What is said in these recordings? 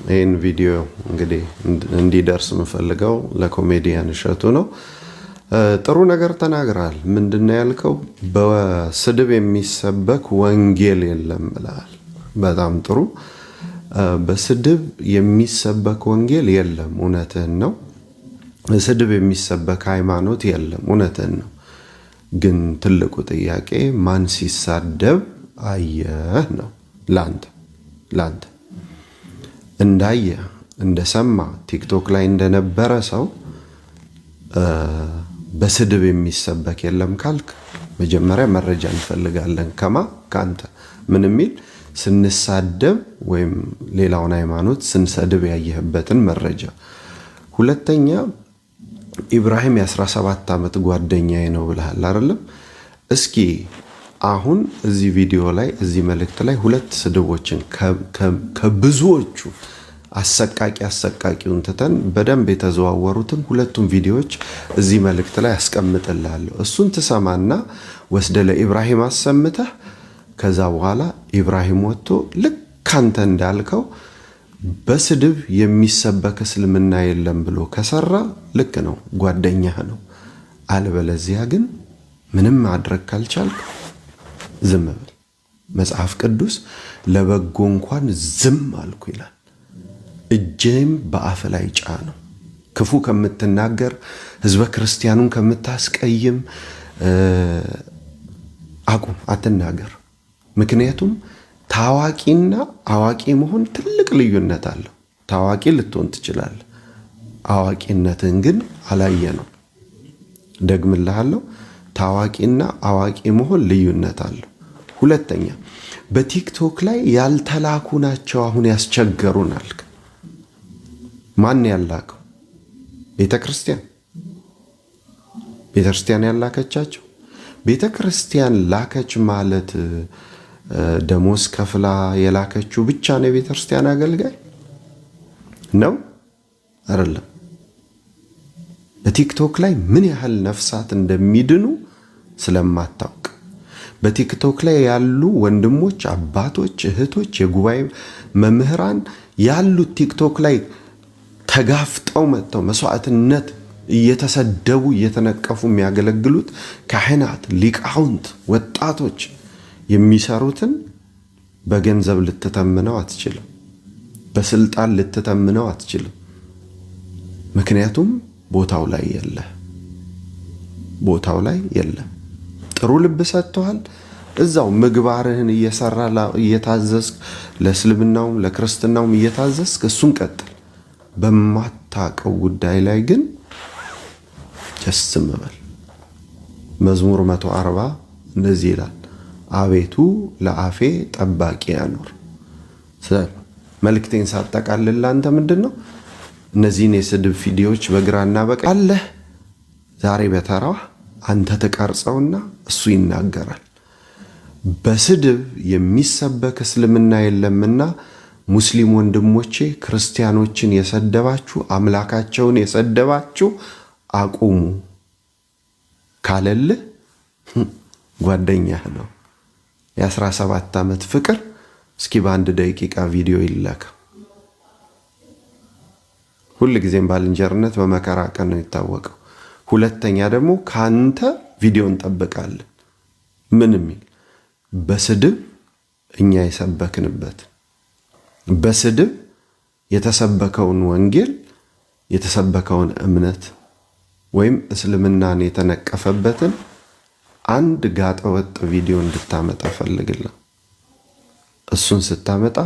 ይህን ቪዲዮ እንግዲህ እንዲደርስ የምፈልገው ለኮሜዲያን እሸቱ ነው። ጥሩ ነገር ተናግራል። ምንድነው ያልከው? በስድብ የሚሰበክ ወንጌል የለም ብለሃል። በጣም ጥሩ። በስድብ የሚሰበክ ወንጌል የለም፣ እውነትህን ነው። በስድብ የሚሰበክ ሃይማኖት የለም፣ እውነትህን ነው። ግን ትልቁ ጥያቄ ማን ሲሳደብ አየህ ነው። ላንተ እንዳየ እንደሰማ ቲክቶክ ላይ እንደነበረ ሰው በስድብ የሚሰበክ የለም ካልክ መጀመሪያ መረጃ እንፈልጋለን። ካንተ ምን የሚል ስንሳደብ ወይም ሌላውን ሃይማኖት ስንሰድብ ያየህበትን መረጃ። ሁለተኛ ኢብራሂም የ17 ዓመት ጓደኛዬ ነው ብለሃል አይደለም? እስኪ አሁን እዚህ ቪዲዮ ላይ እዚህ መልእክት ላይ ሁለት ስድቦችን ከብዙዎቹ አሰቃቂውን ትተን በደንብ የተዘዋወሩትን ሁለቱም ቪዲዮዎች እዚህ መልእክት ላይ አስቀምጥልሃለሁ። እሱን ትሰማና ወስደ ለኢብራሂም አሰምተህ ከዛ በኋላ ኢብራሂም ወጥቶ ልክ አንተ እንዳልከው በስድብ የሚሰበክ እስልምና የለም ብሎ ከሰራ ልክ ነው፣ ጓደኛህ ነው። አለበለዚያ ግን ምንም ማድረግ ካልቻልክ ዝም በል። መጽሐፍ ቅዱስ ለበጎ እንኳን ዝም አልኩ ይላል። እጄም በአፍ ላይ ጫነው። ክፉ ከምትናገር ህዝበ ክርስቲያኑን ከምታስቀይም አቁም፣ አትናገር። ምክንያቱም ታዋቂና አዋቂ መሆን ትልቅ ልዩነት አለው። ታዋቂ ልትሆን ትችላለህ፣ አዋቂነትን ግን አላየ ነው። ደግምልሃለሁ፣ ታዋቂና አዋቂ መሆን ልዩነት አለው። ሁለተኛ በቲክቶክ ላይ ያልተላኩ ናቸው አሁን ያስቸገሩናል። ማን ያላከው? ቤተክርስቲያን ያላከቻቸው። ቤተክርስቲያን ላከች ማለት ደሞዝ ከፍላ የላከችው ብቻ ነው የቤተክርስቲያን አገልጋይ ነው አይደለም? በቲክቶክ ላይ ምን ያህል ነፍሳት እንደሚድኑ ስለማታውቅ በቲክቶክ ላይ ያሉ ወንድሞች፣ አባቶች፣ እህቶች፣ የጉባኤ መምህራን ያሉት ቲክቶክ ላይ ተጋፍጠው መጥተው መስዋዕትነት እየተሰደቡ እየተነቀፉ የሚያገለግሉት ካህናት፣ ሊቃውንት፣ ወጣቶች የሚሰሩትን በገንዘብ ልትተምነው አትችልም። በስልጣን ልትተምነው አትችልም። ምክንያቱም ቦታው ላይ የለ። ጥሩ ልብ ሰጥተዋል። እዛው ምግባርህን እየሰራ እየታዘዝክ ለእስልምናውም ለክርስትናውም እየታዘዝክ እሱን ቀጥል። በማታቀው ጉዳይ ላይ ግን ጀስም በል። መዝሙር 140 እንደዚህ ይላል፣ አቤቱ ለአፌ ጠባቂ ያኑር። መልእክቴን ሳጠቃልል አንተ ምንድነው እነዚህን የስድብ ቪዲዮዎች በግራና በቀኝ አለህ። ዛሬ በተራ አንተ ተቀርጸውና እሱ ይናገራል። በስድብ የሚሰበክ እስልምና የለምና ሙስሊም ወንድሞቼ ክርስቲያኖችን የሰደባችሁ አምላካቸውን የሰደባችሁ አቁሙ ካለልህ ጓደኛህ ነው። የ17 ዓመት ፍቅር እስኪ በአንድ ደቂቃ ቪዲዮ ይላክ። ሁሉ ጊዜም ባልንጀርነት በመከራ ቀን ነው የሚታወቀው። ሁለተኛ ደግሞ ካንተ ቪዲዮ እንጠብቃለን። ምን የሚል በስድብ እኛ የሰበክንበት በስድብ የተሰበከውን ወንጌል የተሰበከውን እምነት ወይም እስልምናን የተነቀፈበትን አንድ ጋጠወጥ ቪዲዮ እንድታመጣ ፈልግልኝ። እሱን ስታመጣ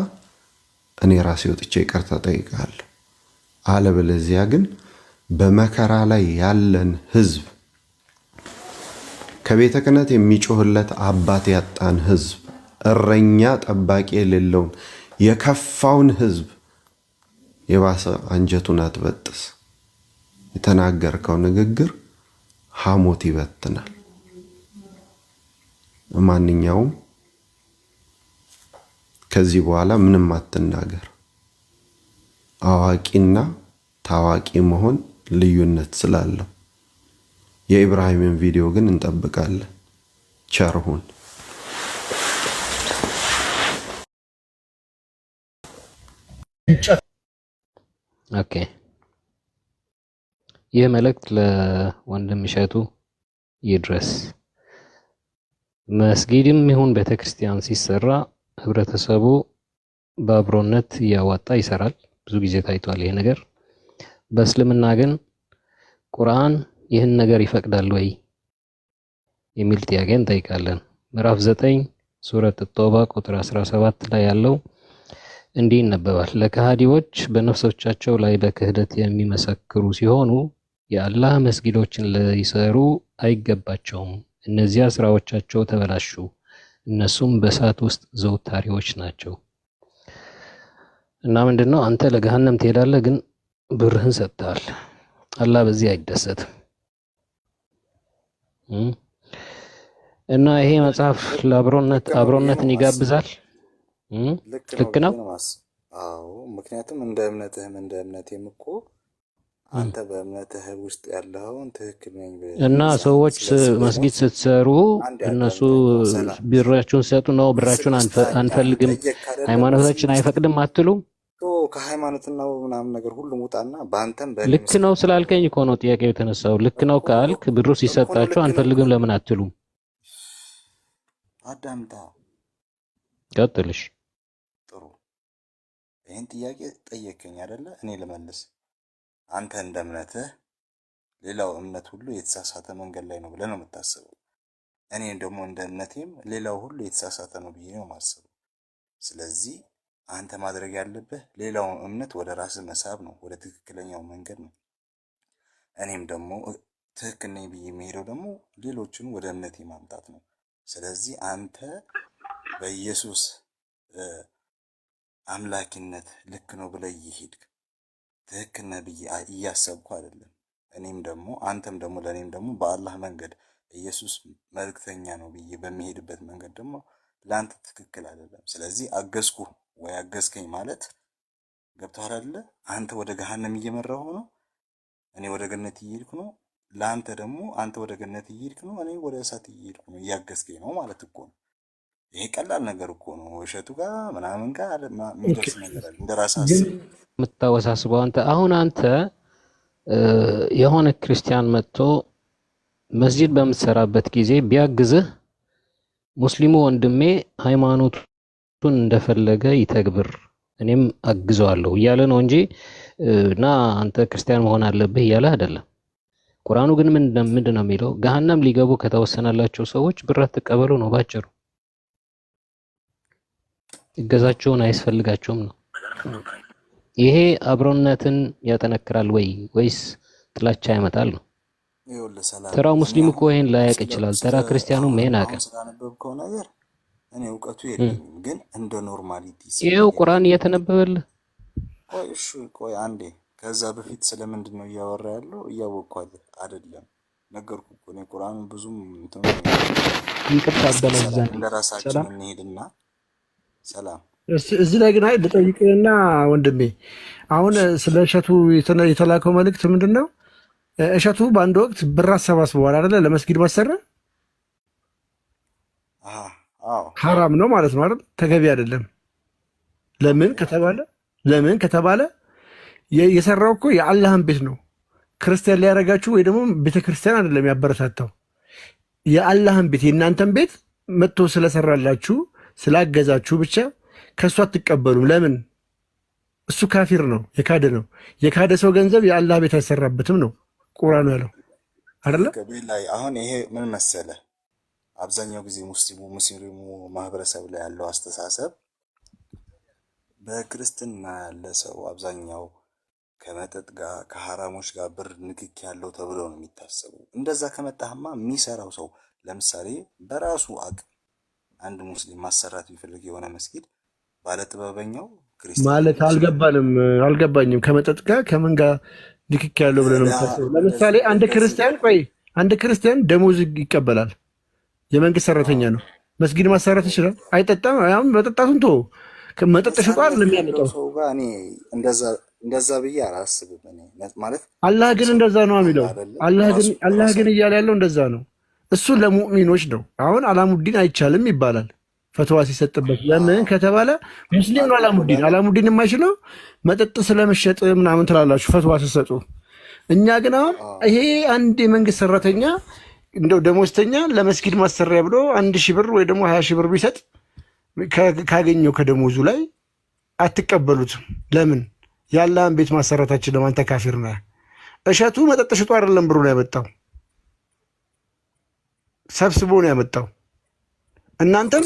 እኔ ራሴ ወጥቼ ይቅርታ ጠይቃለሁ። አለበለዚያ ግን በመከራ ላይ ያለን ህዝብ፣ ከቤተ ክህነት የሚጮህለት አባት ያጣን ህዝብ፣ እረኛ ጠባቂ የሌለውን የከፋውን ህዝብ የባሰ አንጀቱን አትበጥስ። የተናገርከው ንግግር ሐሞት ይበትናል። ማንኛውም ከዚህ በኋላ ምንም አትናገር። አዋቂና ታዋቂ መሆን ልዩነት ስላለው የኢብራሂምን ቪዲዮ ግን እንጠብቃለን። ቸር ሁን። ኦኬ ይህ መልእክት ለወንድም እሸቱ ይድረስ። መስጊድም ይሁን ቤተክርስቲያን ሲሰራ ህብረተሰቡ በአብሮነት እያዋጣ ይሰራል። ብዙ ጊዜ ታይቷል ይሄ ነገር። በእስልምና ግን ቁርአን ይህን ነገር ይፈቅዳል ወይ የሚል ጥያቄ እንጠይቃለን። ምዕራፍ 9 ሱረት ተውባ ቁጥር 17 ላይ ያለው እንዲህ ይነበባል። ለከሃዲዎች በነፍሶቻቸው ላይ በክህደት የሚመሰክሩ ሲሆኑ የአላህ መስጊዶችን ሊሰሩ አይገባቸውም። እነዚያ ስራዎቻቸው ተበላሹ፣ እነሱም በእሳት ውስጥ ዘውታሪዎች ናቸው። እና ምንድነው አንተ ለገሃነም ትሄዳለህ፣ ግን ብርህን ሰጥተሃል። አላህ በዚህ አይደሰትም። እና ይሄ መጽሐፍ አብሮነትን ይጋብዛል። ልክ ነው። አዎ፣ ምክንያቱም እንደ እምነቴም እኮ አንተ በእምነትህ ውስጥ ያለውን ትክክል ነኝ እና ሰዎች መስጊድ ስትሰሩ እነሱ ብራችሁን ሰጡ ነው ብራችሁን አንፈልግም ሃይማኖታችን አይፈቅድም አትሉም? ከሃይማኖትና ምናምን ነገር ሁሉም ውጣና በአንተም ልክ ነው ስላልከኝ እኮ ነው ጥያቄው የተነሳው። ልክ ነው ካልክ ብሩ ሲሰጣችሁ አንፈልግም ለምን አትሉም? አዳምጣ ቀጥልሽ። ጥሩ፣ ይህን ጥያቄ ጠየቀኝ አይደለ? እኔ ልመልስ። አንተ እንደ እምነትህ ሌላው እምነት ሁሉ የተሳሳተ መንገድ ላይ ነው ብለህ ነው የምታስበው። እኔ ደግሞ እንደ እምነቴም ሌላው ሁሉ የተሳሳተ ነው ብዬ ነው የማስበው። ስለዚህ አንተ ማድረግ ያለብህ ሌላው እምነት ወደ ራስህ መሳብ ነው፣ ወደ ትክክለኛው መንገድ ነው። እኔም ደግሞ ትክክል ነኝ ብዬ የሚሄደው ደግሞ ሌሎችን ወደ እምነቴ ማምጣት ነው። ስለዚህ አንተ በኢየሱስ አምላኪነት ልክ ነው ብለህ እየሄድክ ትክክል ነህ ብዬ እያሰብኩ አይደለም። እኔም ደግሞ አንተም ደግሞ ለእኔም ደግሞ በአላህ መንገድ ኢየሱስ መልእክተኛ ነው ብዬ በሚሄድበት መንገድ ደግሞ ለአንተ ትክክል አይደለም። ስለዚህ አገዝኩ ወይ አገዝከኝ ማለት ገብቶሃል አይደለ? አንተ ወደ ገሃነም እየመራሁ ነው፣ እኔ ወደ ገነት እየሄድኩ ነው። ለአንተ ደግሞ አንተ ወደ ገነት እየሄድክ ነው፣ እኔ ወደ እሳት እየሄድኩ ነው። እያገዝከኝ ነው ማለት እኮ ነው። ይሄ ቀላል ነገር እኮ ነው። እሸቱ ጋር ምናምን ጋር የሚደርስ ነገር አለ። እንደራስህ አስብ። የምታወሳስበው አንተ የሆነ ክርስቲያን መጥቶ መስጂድ በምትሰራበት ጊዜ ቢያግዝህ ሙስሊሙ ወንድሜ ሃይማኖቱን እንደፈለገ ይተግብር እኔም አግዘዋለሁ እያለ ነው እንጂ እና አንተ ክርስቲያን መሆን አለብህ እያለ አይደለም። ቁርአኑ ግን ምንድን ነው የሚለው? ገሃነም ሊገቡ ከተወሰናላቸው ሰዎች ብር አትቀበሉ ነው ባጭሩ። እገዛቸውን አያስፈልጋቸውም ነው። ይሄ አብሮነትን ያጠነክራል ወይስ ጥላቻ ያመጣል ነው? ተራው ሙስሊም እኮ ይሄን ላያውቅ ይችላል። ተራ ክርስቲያኑም ይሄን አያውቅም። ስላነበብከው ነገር እኔ እውቀቱ የለኝም፣ ግን እንደ ኖርማሊቲ ይሄው ቁርአን እየተነበበልህ። ቆይ አንዴ። ከዛ በፊት ስለምንድን ነው እያወራ ያለው? እያወቅኳል አይደለም፣ ነገርኩ እኮ እኔ ቁርአን ብዙም ይቅርታ አበላዛ እንደራሳችን እንሄድና ሰላም። እዚህ ላይ ግን አይ ልጠይቅህና ወንድሜ፣ አሁን ስለ እሸቱ የተላከው መልእክት ምንድን ነው? እሸቱ በአንድ ወቅት ብር አሰባስበዋል አይደለ? ለመስጊድ ማሰራ ሐራም ነው ማለት ነው አይደል? ተገቢ አይደለም። ለምን ከተባለ የሰራው እኮ የአላህን ቤት ነው። ክርስቲያን ሊያደርጋችሁ ወይ ደግሞ ቤተክርስቲያን አይደለም ያበረታታው፣ የአላህን ቤት የእናንተን ቤት መጥቶ ስለሰራላችሁ ስላገዛችሁ ብቻ ከእሱ አትቀበሉም። ለምን? እሱ ካፊር ነው፣ የካደ ነው። የካደ ሰው ገንዘብ የአላህ ቤት አይሰራበትም ነው ቁርአኑ ያለው አይደለ? ላይ አሁን ይሄ ምን መሰለ፣ አብዛኛው ጊዜ ሙስሊሙ ማህበረሰብ ላይ ያለው አስተሳሰብ በክርስትና ያለ ሰው አብዛኛው ከመጠጥ ጋር ከሐራሞች ጋር ብር ንክኪ ያለው ተብሎ ነው የሚታሰበው። እንደዛ ከመጣህማ የሚሰራው ሰው ለምሳሌ በራሱ አቅም አንድ ሙስሊም ማሰራት ቢፈልግ የሆነ መስጊድ ባለጥበበኛው ክርስቲያን ማለት አልገባኝም። ከመጠጥ ጋር ከምን ጋር ንክኪ ያለው ብለህ ነው የምታስበው? ለምሳሌ አንድ ክርስቲያን ደሞዝ ይቀበላል፣ የመንግስት ሰራተኛ ነው። መስጊድ ማሰራት ይችላል? አይጠጣም። አሁን መጠጣቱን ተወው፣ መጠጥ ሽጧል ለሚያመጣው ሰው ጋር እኔ እንደዛ ብዬ አላስብም። እኔ ማለት አላህ ግን እንደዛ ነው የሚለው። አላህ ግን እያለ ያለው እንደዛ ነው። እሱ ለሙእሚኖች ነው። አሁን አላሙዲን አይቻልም ይባላል። ፈትዋ ሲሰጥበት። ለምን ከተባለ ሙስሊም ነው አላሙዲን የማይችለው መጠጥ ስለመሸጥ ምናምን ትላላችሁ ፈትዋ ሲሰጡ። እኛ ግን አሁን ይሄ አንድ የመንግስት ሰራተኛ እንደው ደሞዝተኛ ለመስጊድ ማሰሪያ ብሎ 1000 ብር ወይ ደግሞ 20 ሺህ ብር ቢሰጥ ካገኘው ከደሞዙ ላይ አትቀበሉትም። ለምን? የአላህን ቤት ማሰራታችን ለማንተ ካፊር ነህ። እሸቱ መጠጥ ሽጦ አይደለም ብሩ ነው ያመጣው፣ ሰብስቦ ነው ያመጣው። እናንተም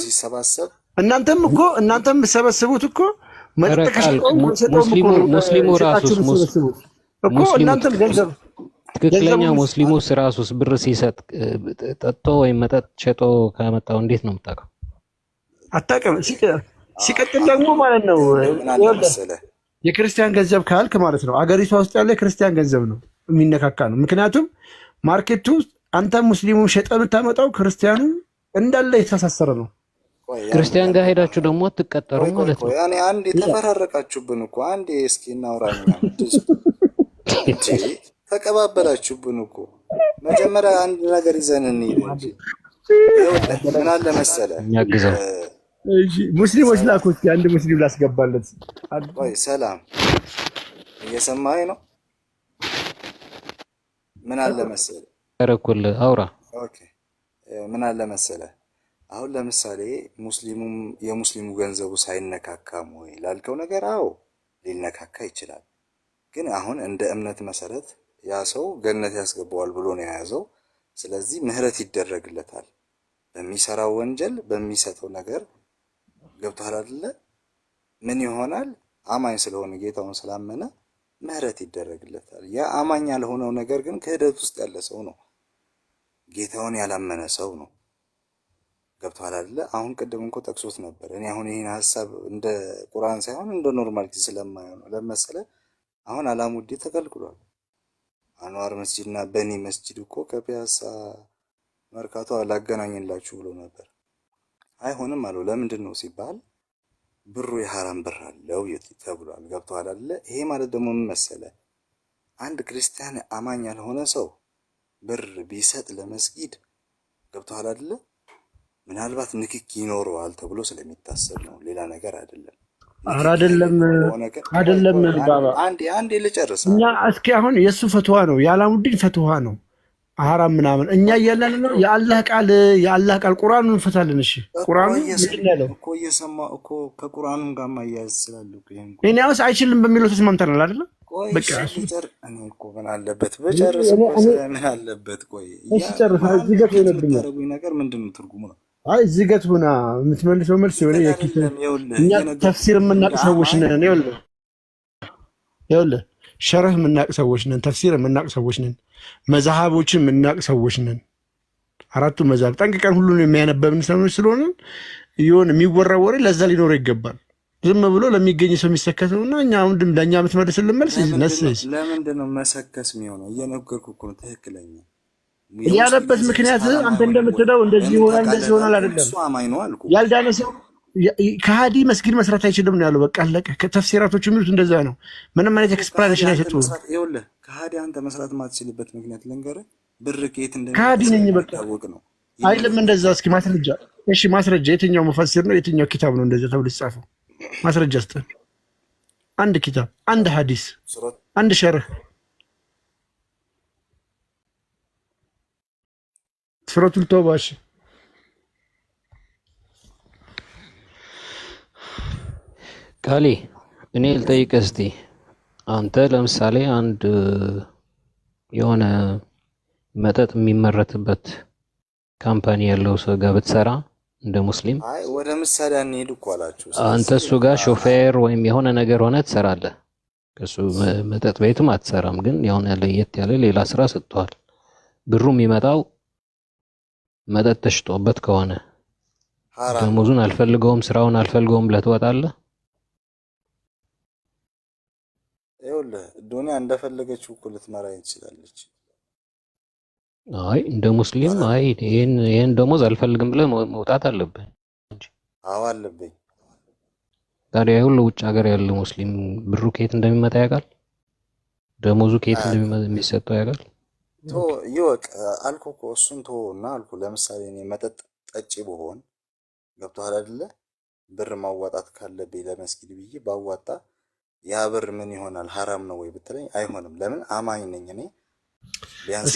እኮ የምትሰበስቡት እኮ መጠጥ ከሸጠው ሙስሊሙ ራሱስ እኮ እናንተም ገንዘብ ትክክለኛ ሙስሊሙስ ራሱስ ብር ሲሰጥ ጠጥቶ ወይም መጠጥ ሸጦ ካመጣው እንዴት ነው የምታውቀው? አታውቅም። ሲቀጥል ደግሞ ማለት ነው የክርስቲያን ገንዘብ ካልክ ማለት ነው አገሪቷ ውስጥ ያለ የክርስቲያን ገንዘብ ነው የሚነካካ ነው። ምክንያቱም ማርኬቱ አንተ ሙስሊሙ ሸጠ የምታመጣው ክርስቲያኑ እንዳለ የተሳሰረ ነው። ክርስቲያን ጋር ሄዳችሁ ደግሞ ትቀጠሩ ማለት ነው። ያኔ አንድ የተፈራረቃችሁብን እኮ አንዴ እስኪ እናውራኛ ተቀባበላችሁብን እኮ መጀመሪያ አንድ ነገር ይዘን እንሂድ እንጂ ምን አለ መሰለህ የሚያግዘው ሙስሊሞች ላኩት። አንድ ሙስሊም ላስገባለት። ወይ ሰላም እየሰማኸኝ ነው? ምን አለ መሰለህ ተረኩል አውራ ኦኬ ምን አለ መሰለህ አሁን ለምሳሌ የሙስሊሙ ገንዘቡ ሳይነካካም ወይ ላልከው ነገር አዎ ሊነካካ ይችላል። ግን አሁን እንደ እምነት መሰረት ያ ሰው ገነት ያስገባዋል ብሎ ነው የያዘው። ስለዚህ ምህረት ይደረግለታል በሚሰራው ወንጀል በሚሰጠው ነገር። ገብቶሃል አይደለ? ምን ይሆናል? አማኝ ስለሆነ ጌታውን ስላመነ ምህረት ይደረግለታል። ያ አማኝ ያልሆነው ነገር ግን ክህደት ውስጥ ያለ ሰው ነው፣ ጌታውን ያላመነ ሰው ነው። ገብቶሃል አይደለ? አሁን ቅድም እኮ ጠቅሶት ነበር። እኔ አሁን ይሄን ሐሳብ እንደ ቁርአን ሳይሆን እንደ ኖርማሊቲ ስለማየው ነው። ለምሳሌ አሁን አላሙዲ ተከልክሏል። አንዋር መስጂድና በኒ መስጂድ እኮ ከፒያሳ መርካቶ ላገናኝላችሁ ብሎ ነበር። አይሆንም አለው። ለምንድን ነው ሲባል ብሩ የሐራም ብር አለው ተብሏል። ገብቶሃል አይደለ? ይሄ ማለት ደግሞ ምን መሰለህ አንድ ክርስቲያን አማኝ ያልሆነ ሰው ብር ቢሰጥ ለመስጊድ ገብቶሃል አይደለ? ምናልባት ንክኪ ይኖረዋል ተብሎ ስለሚታሰብ ነው፣ ሌላ ነገር አይደለም። ኧረ አይደለም ባባ አንዴ ልጨርስ። እኛ እስኪ አሁን የእሱ ፈትዋ ነው የአላሙዲን ፈትዋ ነው ሐራም ምናምን እኛ እያለን ነው የአላህ ቃል ቁርአኑን እንፈታለን። እሺ ቁርአኑ ምንድን ነው ያለው እኮ እየሰማሁ እኮ ከቁርአኑም ጋር ማያያዝ ስላለ እኮ ይሄን እኔ አውስ አይችልም በሚለው ተስማምተናል አይደል? በቃ እኔ እኮ ምን አለበት በጨርስ እኮ ምን አለበት? ቆይ እሺ ጨርስ። እዚህ ጋር ሆነብኛል ነገር ምንድን ነው ትርጉሙ ነው? አይ እዚህ ጋር ሆና የምትመልሰው መልስ የሆነ እኛ ተፍሲር የምናውቅ ሰዎች ነን። ይኸውልህ ሸረህ የምናውቅ ሰዎች ነን፣ ተፍሲር የምናውቅ ሰዎች ነን፣ መዛሃቦችን የምናውቅ ሰዎች ነን። አራቱ መዛሃብ ጠንቅቀን ሁሉን የሚያነበብን ሰዎች ስለሆነ የሆነ የሚወራ ወሬ ለዛ ሊኖረው ይገባል። ዝም ብሎ ለሚገኝ ሰው የሚሰከሰውና እኛ አሁን ለእኛ የምትመልስልን መልስ ነስስ ለምንድን ነው መሰከስ የሚሆነው? እየነገርኩህ እኮ ነው ትክክለኛ ያለበት ምክንያት አንተ እንደምትለው እንደዚህ ይሆናል አይደለም። እሱ አማኝ ነው አልኩ። ያልዳነ ሰው ከሃዲ መስጊድ መስራት አይችልም ነው ያለው። በቃ አለቀ። ከተፍሲራቶች የሚሉት እንደዛ ነው። ምንም አይነት ኤክስፕላኔሽን አይሰጡም። ይኸውልህ ከሃዲ አንተ መስራት ማትችልበት ምክንያት ልንገርህ። ብር ከየት ከሃዲ ነኝ በቃ ነው አይልም እንደዛ። እስኪ ማስረጃ። እሺ ማስረጃ። የትኛው መፈሲር ነው የትኛው ኪታብ ነው እንደዛ ተብሎ የተጻፈው? ማስረጃ ስጠን። አንድ ኪታብ፣ አንድ ሐዲስ፣ አንድ ሸርህ ሱረቱል ተውባ። እሺ ቃሌ እኔ ልጠይቅህ እስቲ። አንተ ለምሳሌ አንድ የሆነ መጠጥ የሚመረትበት ካምፓኒ ያለው ሰው ጋር ብትሰራ እንደ ሙስሊም፣ አይ ወደ ምሳሌ አንሄድ እኮ አላችሁ። አንተ እሱ ጋር ሾፌር ወይም የሆነ ነገር ሆነ ትሰራለህ። ከሱ መጠጥ ቤትም አትሰራም፣ ግን የሆነ ለየት ያለ ሌላ ስራ ሰጥቷል። ብሩ የሚመጣው መጠጥ ተሽጦበት ከሆነ ደሞዙን አልፈልገውም ስራውን አልፈልገውም ብለህ ትወጣለህ? ይኸውልህ ዱንያ እንደፈለገችው እኮ ልትመራኝ ትችላለች። አይ እንደ ሙስሊም አይ ይሄን ደሞዝ አልፈልግም ብለህ መውጣት አለብህ እንጂ። አዎ አለብኝ። ታዲያ ሁሉ ውጭ ሀገር ያለ ሙስሊም ብሩ ከየት እንደሚመጣ ያውቃል? ደሞዙ ከየት እንደሚሰጠው ያውቃል? ይወቅ አልኩ እኮ እሱን ተወውና አልኩ። ለምሳሌ እኔ መጠጥ ጠጪ ብሆን ገብቶሃል አይደለ? ብር ማዋጣት ካለብኝ ለመስጊድ ብዬ ባዋጣ ያ ብር ምን ይሆናል? ሀራም ነው ወይ ብትለኝ አይሆንም። ለምን? አማኝ ነኝ እኔ። ቢያንስ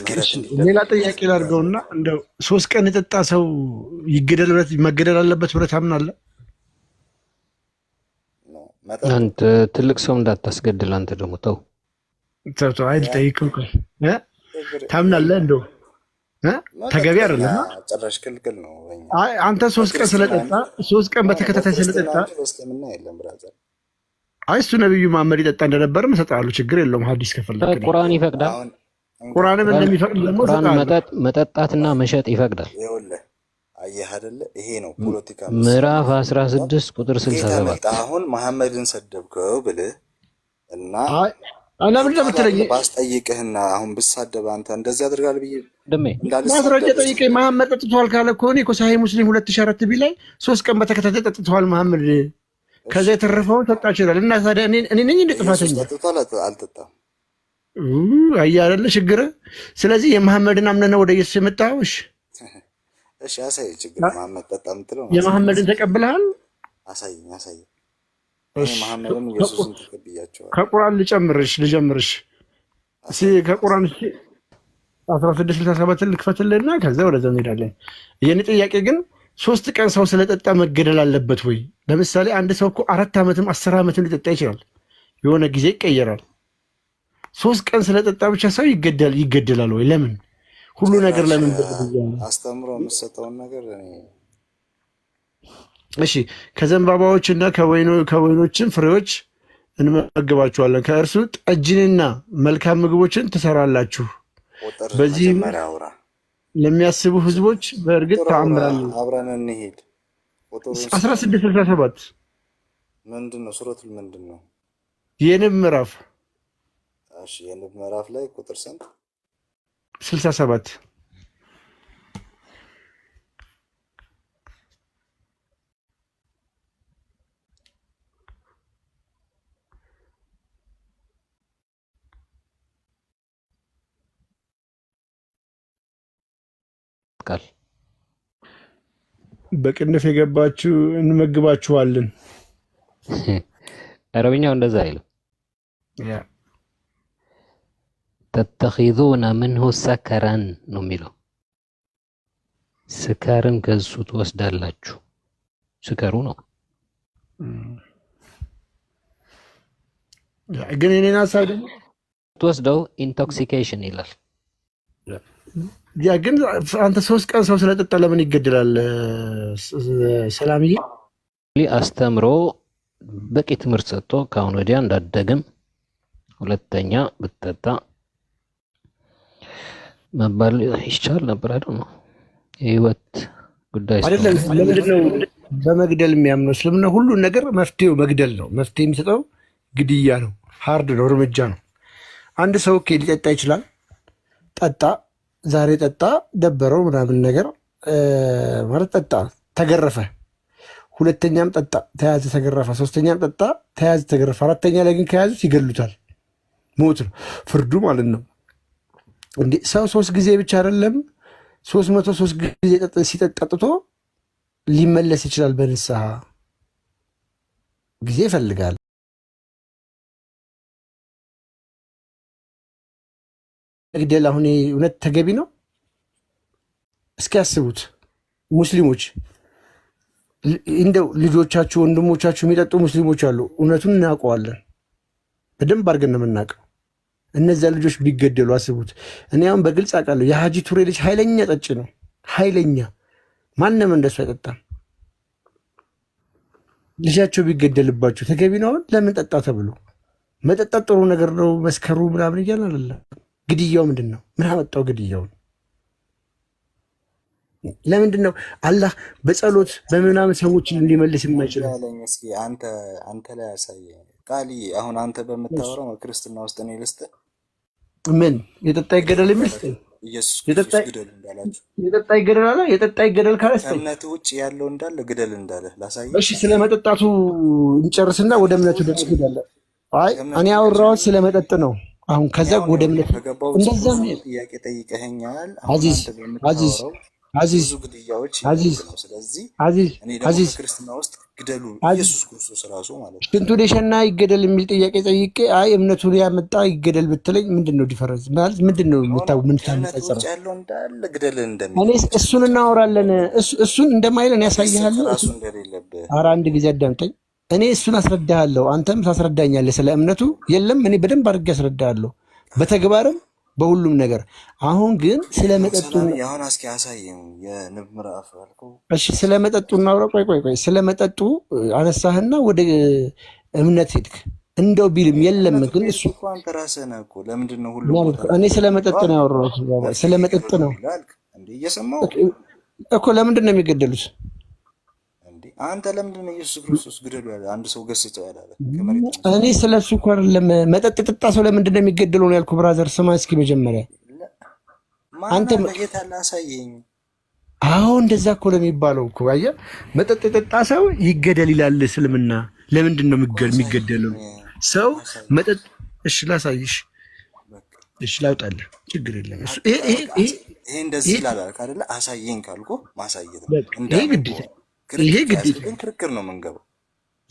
ሌላ ጥያቄ ላድርገውና እንደው 3 ቀን የጠጣ ሰው ይገደል ብለህ መገደል አለበት ብለህ ታምናለህ? አንተ ትልቅ ሰው እንዳታስገድል። አንተ ደግሞ ተው አይደል? ጠይቀው ታምናለህ? እንደው ተገቢ አይደለም። ጭራሽ ክልክል ነው። አንተ 3 ቀን ስለጠጣ 3 ቀን በተከታታይ ስለጠጣ እሱ ነብዩ መሐመድ ይጠጣ እንደነበር እሰጥሃለሁ። ችግር የለውም። ሐዲስ ከፈለክ ቁርአን ይፈቅዳል። ቁርአንም እንደሚፈቅድ ደግሞ መጠጣትና መሸጥ ይፈቅዳል። ይኸውልህ አየህ አይደለ? ይሄ ነው ፖለቲካ። ምዕራፍ 16 ቁጥር 67 አሁን መሐመድን ሰደብከው ብልህ እና አና ምን እንደምትለኝ ባስጠይቅህና አሁን ብሳደብ አንተ እንደዚህ አድርጋል ብዬ ማስረጃ ጠይቀኝ። መሐመድ ጠጥቷል ካለ እኮ እኔ እኮ ሳሂህ ሙስሊም 2004 ቢ ላይ 3 ቀን በተከታታይ ጠጥቷል መሐመድ። ከዛ የተረፈውን ሰጣ ይችላል እና ታዲያ እኔ ነኝ እንደ ጥፋተኛ? ጠጥቷል አልጠጣም? አያ አይደለ ችግር። ስለዚህ የመሐመድን አምነህ ወደ ኢየሱስ የመጣው። እሺ አሳይ። ችግር መሐመድ ጠጣ የምትለው የመሐመድን ተቀብለሃል? አሳይኝ። እኔ መሐመድን ኢየሱስን ተቀብያቸዋለሁ። ከቁርአን ልጀምርሽ ከቁርአን 1667 ልክፈትልህና ከዛ ወደዛ እንሄዳለን። የኔ ጥያቄ ግን 3 ቀን ሰው ስለጠጣ መገደል አለበት ወይ? ለምሳሌ አንድ ሰው እኮ 4 ዓመትም 10 ዓመትም ሊጠጣ ይችላል። የሆነ ጊዜ ይቀየራል። 3 ቀን ስለጠጣ ብቻ ሰው ይገደላል ወይ? ለምን? ሁሉ ነገር ለምን አስተምሮ የምትሰጠውን ነገር እሺ። ከዘንባባዎች እና ከወይኖችም ፍሬዎች እንመግባችኋለን፣ ከእርሱ ጠጅንና መልካም ምግቦችን ትሰራላችሁ። በዚህ ለሚያስቡ ህዝቦች በእርግጥ ተአምራለሁ። አብረን እንሂድ። 1667 ምንድን ነው? ሱረቱል ምንድን ነው? የንብ ምዕራፍ። እሺ የንብ ምዕራፍ ላይ ቁጥር ስንት? 67 ቃል በቅንፍ የገባችሁ እንመግባችኋለን። አረብኛው እንደዛ አይልም። ተተኺዙነ ምንሁ ሰከረን ነው የሚለው። ስካርን ከሱ ትወስዳላችሁ። ስከሩ ነው ግን እኔና ሀሳብ ደግሞ ትወስደው ኢንቶክሲኬሽን ይላል። ያ ግን አንተ 3 ቀን ሰው ስለጠጣ ለምን ይገደላል? ሰላምዬ አስተምሮ በቂ ትምህርት ሰጥቶ ከአሁን ወዲያ እንዳደግም ሁለተኛ ብትጠጣ መባል ይቻል ነበር። አይደል ነው የህይወት ጉዳይ አይደለም። ለምንድን ነው በመግደል የሚያምነው? እስልምና ሁሉን ነገር መፍትሄው መግደል ነው። መፍትሄ የሚሰጠው ግድያ ነው። ሃርድ ነው፣ እርምጃ ነው። አንድ ሰው ሊጠጣ ይችላል። ጠጣ፣ ዛሬ ጠጣ፣ ደበረው ምናምን ነገር ማለት ጠጣ፣ ተገረፈ። ሁለተኛም ጠጣ፣ ተያዘ፣ ተገረፈ። ሶስተኛም ጠጣ፣ ተያዘ፣ ተገረፈ። አራተኛ ላይ ግን ከያዙት ይገሉታል። ሞት ነው ፍርዱ ማለት ነው። እንዴ ሰው 3 ጊዜ ብቻ አይደለም 303 ጊዜ ሲጠጣጥቶ ሊመለስ ይችላል። በንስሐ ጊዜ ይፈልጋል። መግደል አሁን እውነት ተገቢ ነው? እስኪ ያስቡት ሙስሊሞች። እንደው ልጆቻችሁ ወንድሞቻችሁ የሚጠጡ ሙስሊሞች አሉ። እውነቱን እናውቀዋለን፣ በደንብ አድርገን ነው የምናውቀው። እነዚያ ልጆች ቢገደሉ አስቡት። እኔ አሁን በግልጽ አውቃለሁ። የሀጂ ቱሬ ልጅ ኃይለኛ ጠጭ ነው፣ ኃይለኛ። ማንም እንደሱ አይጠጣም። ልጃቸው ቢገደልባቸው ተገቢ ነው? አሁን ለምን ጠጣ ተብሎ መጠጣት ጥሩ ነገር ነው መስከሩ ምናምን እያልን አይደለም። ግድያው ምንድን ነው? ምን አመጣው ግድያውን? ለምንድን ነው አላህ በጸሎት በምናምን ሰዎችን እንዲመልስ የማይችለው? እስኪ አንተ ላይ ያሳየ ቃሊ። አሁን አንተ በምታወራው ክርስትና ውስጥ ነው ልስጥ ምን የጠጣ ይገደል የሚል ኢየሱስ ክርስቶስ ግደል እንዳላችሁ የጠጣ ይገደል አለ። የጠጣ ይገደል ካለ እምነቱ ውጭ ያለው እንዳለ ግደል እንዳለ ላሳይ። እሺ ስለ መጠጣቱ እንጨርስና ወደ እምነቱ ደግሞ ሄዳለን። አይ እኔ አወራሁት ስለ መጠጥ ነው። አሁን ከዛ ወደ እምነቱ እንደዛ ጥያቄ ጠይቀኸኛል። አዚዝ አዚዝ ብዙ ግድያዎች አዚዝ እያደረግ ነው። ስለዚህ አዚዝ እኔ ደግሞ አዚዝ በክርስትና ውስጥ ግደሉ አዚዝ ኢየሱስ ክርስቶስ ራሱ ማለት ነው። ሽንቱን የሸና ይገደል የሚል ጥያቄ ጠይቄ አይ እምነቱን ያመጣ ይገደል ብትለኝ ምንድን ነው ዲፈረንስ ማለት ምንድን ነው ኖ ኖ ከእምነት የምታነጻጽረው? ውጭ ያለው እንዳለ ግደልን እኔ እንደሚለው ብቻ እሱን እናወራለን። እሱን እንደማይለን መስጠት ያሳይሃለሁ። ራሱ እንደሌለብህ ኧረ አንድ ጊዜ አዳምጠኝ። እኔ እሱን አስረዳሃለሁ፣ አንተም ታስረዳኛለህ። ስለ እምነቱ የለም እኔ በደንብ አድርጌ አስረዳሃለሁ፣ በተግባርም በሁሉም ነገር። አሁን ግን ስለ መጠጡ አሁን እስኪ አሳየኝ የንብ ምዕራፍ አልከው። እሺ ስለ መጠጡ እናውራ። ቆይ ስለ መጠጡ አነሳህና ወደ እምነት ሄድክ። እንደው ቢልም የለም ግን እሱ እኮ አንተ ራስህ ነህ እኮ። ለምንድን ነው ሁሉም ቦታ እኔ ስለ መጠጥ ነው ያወራሁት። ስለ መጠጥ ነው እንዴ እየሰማሁ እኮ። ለምንድን ነው የሚገደሉት? አንተ ለምንድን ነው ኢየሱስ ክርስቶስ ግደሉ ያለ? አንድ ሰው ገስጸው ያላለ? እኔ ስለ እሱ እኮ አይደለም። መጠጥ የጠጣ ሰው ለምንድን ነው የሚገደለው ነው ያልኩ። ብራዘር ስማ እስኪ መጀመሪያ አንተ በጌታ ላሳየኝ። አዎ እንደዛ እኮ ነው የሚባለው እኮ። አየህ መጠጥ የጠጣ ሰው ይገደል ይላል እስልምና። ለምንድን ነው የሚገደለው ሰው መጠጥ? እሺ ላሳይሽ፣ እሺ ላውጣልህ፣ ችግር የለም። እሱ ይሄ እንደዚህ ይላል አይደለ? አሳየኝ ካልኩ ማሳየት ነው። ይሄ ግዴታ ግን ክርክር ነው የምንገባው።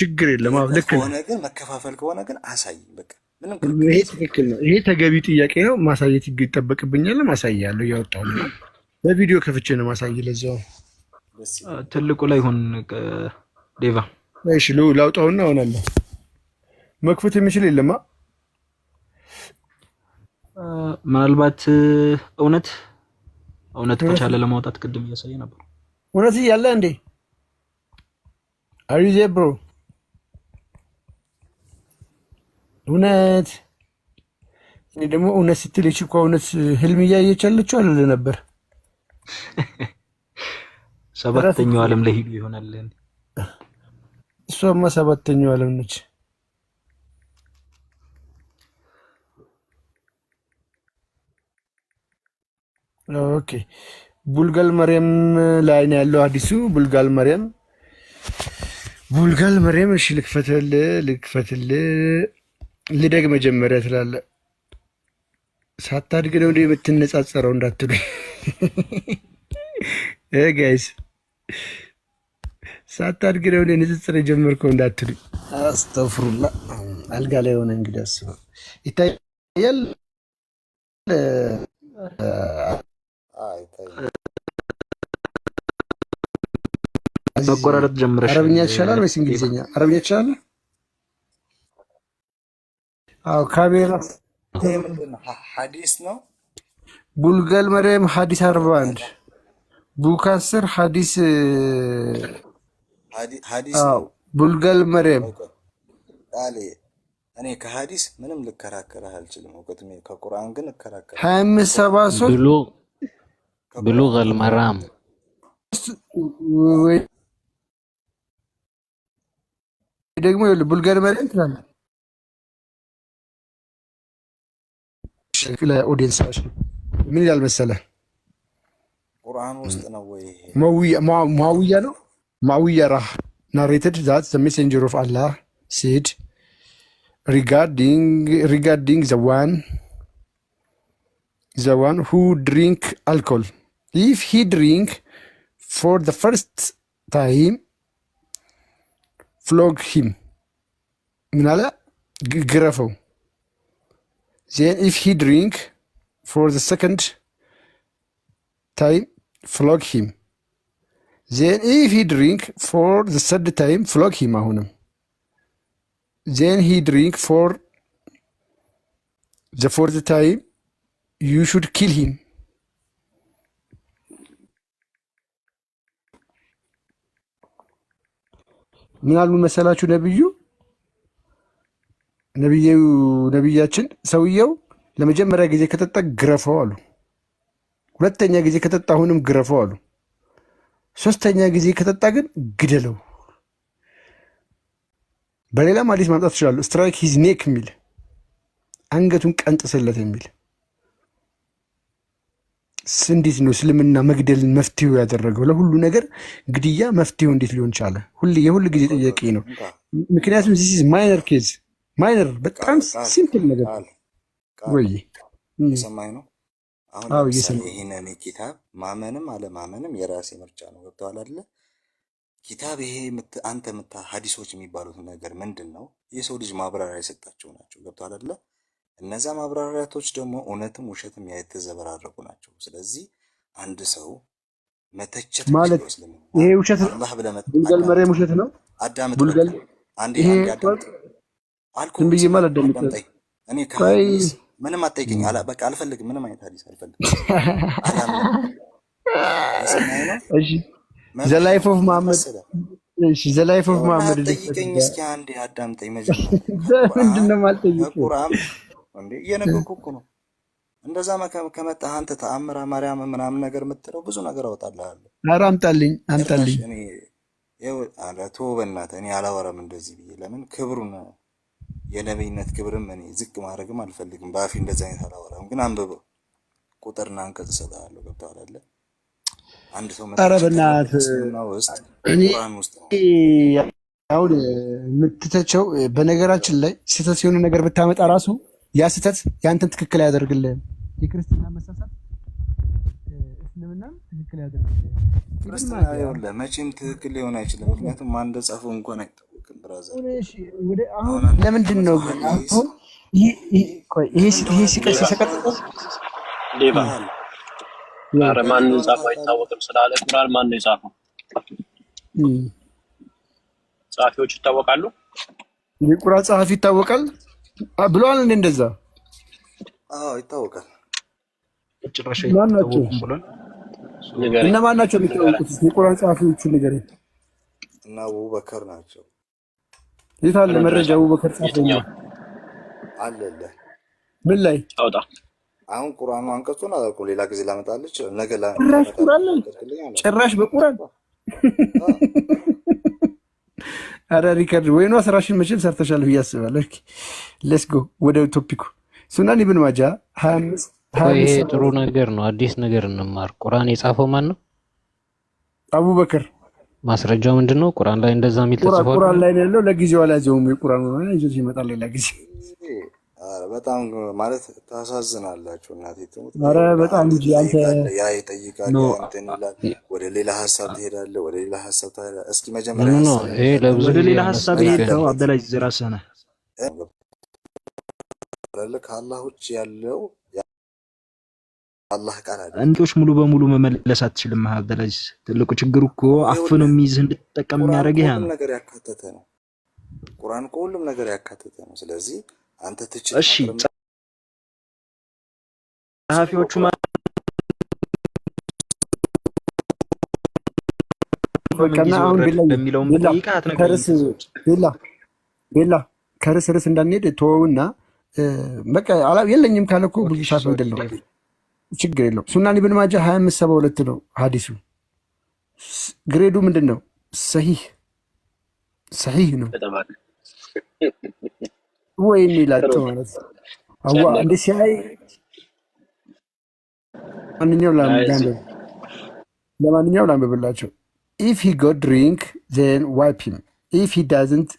ችግር የለም። አዎ ልክ ከሆነ ግን መከፋፈል ከሆነ ግን አሳየኝ በቃ ምንም ይሄ ትክክል ነው። ይሄ ተገቢ ጥያቄ ነው። ማሳየት ይጠበቅብኛል። ማሳያለሁ። እያወጣሁ ነው፣ በቪዲዮ ከፍቼ ነው ማሳይ። ለዛው ትልቁ ላይ ሆን ዴቫ እሺ ላውጣውና ሆናለሁ። መክፈት የሚችል የለማ። ምናልባት እውነት ከቻለ ለማውጣት ቅድም እያሳየ ነበር። እውነት እያለ እንዴ አሪዜ ብሮ እውነት እኔ ደግሞ እውነት ስትል እቺ እኮ እውነት ህልም እያየች ያለችው አለ ነበር። ሰባተኛው ዓለም ላይ ሄዱ ይሆናል። እሷማ ሰባተኛው ዓለም ነች። ኦኬ ቡልጋል መርየም ላይ ነው ያለው አዲሱ ቡልጋል መርየም። እሺ ልክፈትልህ ልደግ መጀመሪያ ትላለህ። ሳታድግ ነው እንደ የምትነጻጸረው እንዳትሉ ጋይስ፣ ሳታድግ ነው እንደ ንጽጽር የጀመርከው እንዳትሉ። አስተፍሩላ አልጋ ላይ ሆነ እንግዲህ አስበው ይታያል። መቆራረጥ ጀምረሽ አረብኛ ይሻላል ወይስ እንግሊዝኛ? አረብኛ ይሻላል። አዎ ካሜራ ሐዲስ ነው። ቡልጋል መርየም ሐዲስ 41 ቡክ 10 ሐዲስ ነው። ቡልጋል መርየም ቃሌ እኔ ከሐዲስ ምንም ልከራከርህ አልችልም። እውቀት ከቁርአን ግን እከራከራለሁ። 2573 ብሉገል መራም ደግሞ ቡልጋል መርየም ትላለህ። ለኦዲየንስ ምን ይላል መሰለህ? ቁርአን ውስጥ ነው ወይ ሙአዊያ ነው። ሙአዊያ ራህ ናሬትድ ዛት ዘ ሜሴንጀር ኦፍ አላህ ሴድ regarding the one who drink alcohol, if he drink for the first time, flog him. ምን አለ? ግረፈው። then if he drink for the second time, flog him. then if he drink for the third time, flog him. አሁንም then he drink for the fourth time, you should kill him. ምን አሉ መሰላችሁ ነብያችን ሰውየው ለመጀመሪያ ጊዜ ከጠጣ ግረፈው አሉ። ሁለተኛ ጊዜ ከጠጣ አሁንም ግረፈው አሉ። ሶስተኛ ጊዜ ከጠጣ ግን ግደለው። በሌላም አዲስ ማምጣት ይችላሉ። ስትራይክ ሂዝ ኔክ የሚል አንገቱን ቀንጥስለት የሚል። እንዴት ነው እስልምና መግደልን መፍትሄው ያደረገው? ለሁሉ ነገር ግድያ መፍትሄው እንዴት ሊሆን ቻለ? የሁሉ ጊዜ ጥያቄ ነው። ምክንያቱም ዚስ ማይነር ኬዝ፣ ማይነር በጣም ሲምፕል ነገር ወይ የሰማኝ ነው። አሁን ለምሳሌ ይህንን ኪታብ ማመንም አለማመንም የራሴ ምርጫ ነው። ገብቶሃል አይደለ? ኪታብ ይሄ አንተ ሀዲሶች የሚባሉት ነገር ምንድን ነው? የሰው ልጅ ማብራሪያ የሰጣቸው ናቸው። ገብቶሃል አይደለ? እነዛ ማብራሪያቶች ደግሞ እውነትም ውሸትም የተዘበራረቁ ናቸው። ስለዚህ አንድ ሰው መተቸት ማለት ይሄ ውሸት ነው። ቡልገል መሬም ውሸት ነው። አዳምጥ። ቡልገል አንዴ አዳምጥ ዝም ብዬ ማለት አዳምጠኝ። እኔ ምንም አትጠይቀኝ። በቃ አልፈልግም። ምንም አይነት ሀዲስ አልፈልግም። እሺ ዘ ላይፍ ኦፍ መሐመድ። እሺ ዘ ላይፍ ኦፍ መሐመድ ጠይቀኝ እስኪ አንዴ አዳምጠኝ። መጀመሪያ ምንድን ነው የማልጠይቀው? ቁርአን እንዴ እየነገርኩህ እኮ ነው። እንደዛ ከመጣህ አንተ ተአምራ ማርያም ምናምን ነገር የምትለው ብዙ ነገር አወጣልሃለሁ። ኧረ አምጣልኝ አምጣልኝ። ኧረ ተው በእናትህ፣ እኔ አላወራም እንደዚህ ብዬ። ለምን ክብሩን የነብይነት ክብርም እኔ ዝቅ ማድረግም አልፈልግም። በአፌ እንደዚህ አይነት አላወራም። ግን አንብበው፣ ቁጥርና አንቀጽ እሰጥሃለሁ። ገብቶሃል አይደለ? አንድ ሰው ኧረ በእናትህ ቁርአን ውስጥ ነው አሁን የምትተቸው። በነገራችን ላይ ስህተት የሆነ ነገር ብታመጣ ራሱ ያ ስህተት ያንተን ትክክል አያደርግልህም። የክርስትና መሳሳት እስልምናም ትክክል አያደርግልህም። ክርስትና ይኸውልህ መቼም ትክክል ሊሆን አይችልም። ምክንያቱም ማን እንደጻፈው እንኳን አይታወቅም። ብራዘር አሁን ለምንድን ነው አሁን ይሄ ሲቀስ ሲሰቀጥጥ ኧረ ማን ጻፈው አይታወቅም ስላለ ቁርአን ማን ነው የጻፈው? ጸሐፊዎች ይታወቃሉ። የቁርአን ጸሐፊ ይታወቃል ብለዋል። እንደዛ ይታወቃል። ጭራሽ አይታወቅም ብሏል። እነማን ናቸው የሚታወቁት? የቁርአን ጸሐፊዎቹ ንገረኝ። እና አቡበከር ናቸው። የት አለ መረጃ? አቡበከር ጻፈው አለለ ምን ላይ አውጣ። አሁን ቁርአኑ አንቀጹን አላልኩም። ሌላ ጊዜ ላመጣልሽ ነገ ጭራሽ በቁርአን አረ ሪከርድ ወይኗ ስራሽን መቼም ሰርተሻል ብዬ አስባለሁ። ሌትስ ጎ ወደ ቶፒኩ። ሱናን ኢብን ማጃ 25 ይሄ ጥሩ ነገር ነው። አዲስ ነገር እንማር። ቁርአን የጻፈው ማን ነው? አቡበከር። ማስረጃው ምንድነው? ቁርአን ላይ እንደዛ የሚል ተጽፏል። ቁርአን ላይ ነው ያለው። ለጊዜው አላዘውም። የቁርአን ነው ይዞት ይመጣል ሌላ ጊዜ። በጣም ማለት ታሳዝናላችሁ። እናቴ ትሙት። አረ በጣም እንጂ አንተ ያ ይጠይቃል እንትን ይላል። ወደ ሌላ ሀሳብ ትሄዳለህ። ወደ ሌላ ሀሳብ ትሄዳለህ። እስኪ መጀመሪያ ይሄ ለብዙ ወደ ሌላ ሀሳብ ሄደው አብደላጅ ራስህ ነህ ከአላህ ውጭ ያለው አላህ ቃል አይደለም። እንዶች ሙሉ በሙሉ መመለስ አትችልም። አብደላጅ ትልቁ ችግሩ እኮ አፍኖ የሚይዝህ እንድትጠቀም የሚያደርግህ ያ ነው። ነገር ያካተተ ነው። ቁርአን ሁሉም ነገር ያካተተ ነው። ስለዚህ አንተ ትችል። እሺ ጸሐፊዎቹ ከርስ ርስ እንዳንሄድ ተወውና በቃ የለኝም ካለ እኮ ብዙ ሰዓት ነው አይደለም፣ ችግር የለውም። ሱናን ኢብን ማጃ 2572 ነው ሐዲሱ። ግሬዱ ምንድን ነው? ሰሂህ ነው ወይ ላጥ ማለት አዋ እንደ ሲያይ ለማንኛውም ላንብብላቸው። if he got drink then wipe him, if he doesn't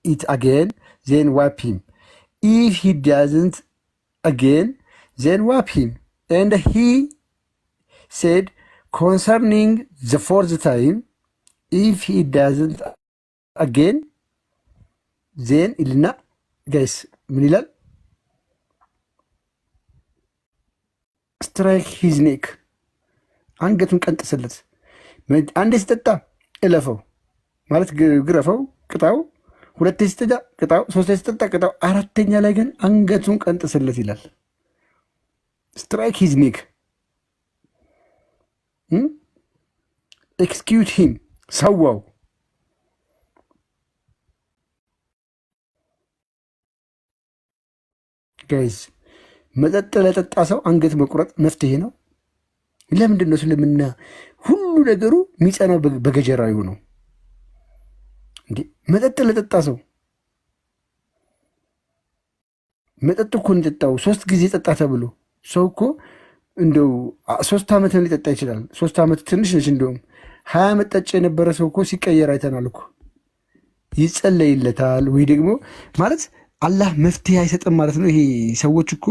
eat again then wipe him, if he doesn't again then wipe him. And he said concerning the fourth time, if he doesn't again then ይልና ጋይስ ምን ይላል? ስትራይክ ሂዝ ኔክ፣ አንገቱን ቀንጥስለት። አንዴ ሲጠጣ እለፈው ማለት ግረፈው፣ ቅጣው። ሁለቴ ሲጠጣ ቅጣው፣ ሶስቴ ሲጠጣ ቅጣው፣ አራተኛ ላይ ግን አንገቱን ቀንጥስለት ይላል። ስትራይክ ሂዝ ኔክ፣ ኤክስኪዩት ሂም፣ ሰዋው። ጋይዝ መጠጥ ለጠጣ ሰው አንገት መቁረጥ መፍትሄ ነው? ለምንድን ነው እስልምና ሁሉ ነገሩ የሚጸናው በገጀራዊ ነው እንዴ? መጠጥ ለጠጣ ሰው መጠጥ እኮ እንጠጣው 3 ጊዜ ጠጣ ተብሎ ሰው እኮ እንደው 3 ዓመትን ሊጠጣ ይችላል። 3 ዓመት ትንሽ ነች። እንደውም 20 ዓመት ጠጭ የነበረ ሰው እኮ ሲቀየር አይተናል እኮ። ይጸለይለታል ወይ ደግሞ ማለት አላህ መፍትሄ አይሰጥም ማለት ነው። ይሄ ሰዎች እኮ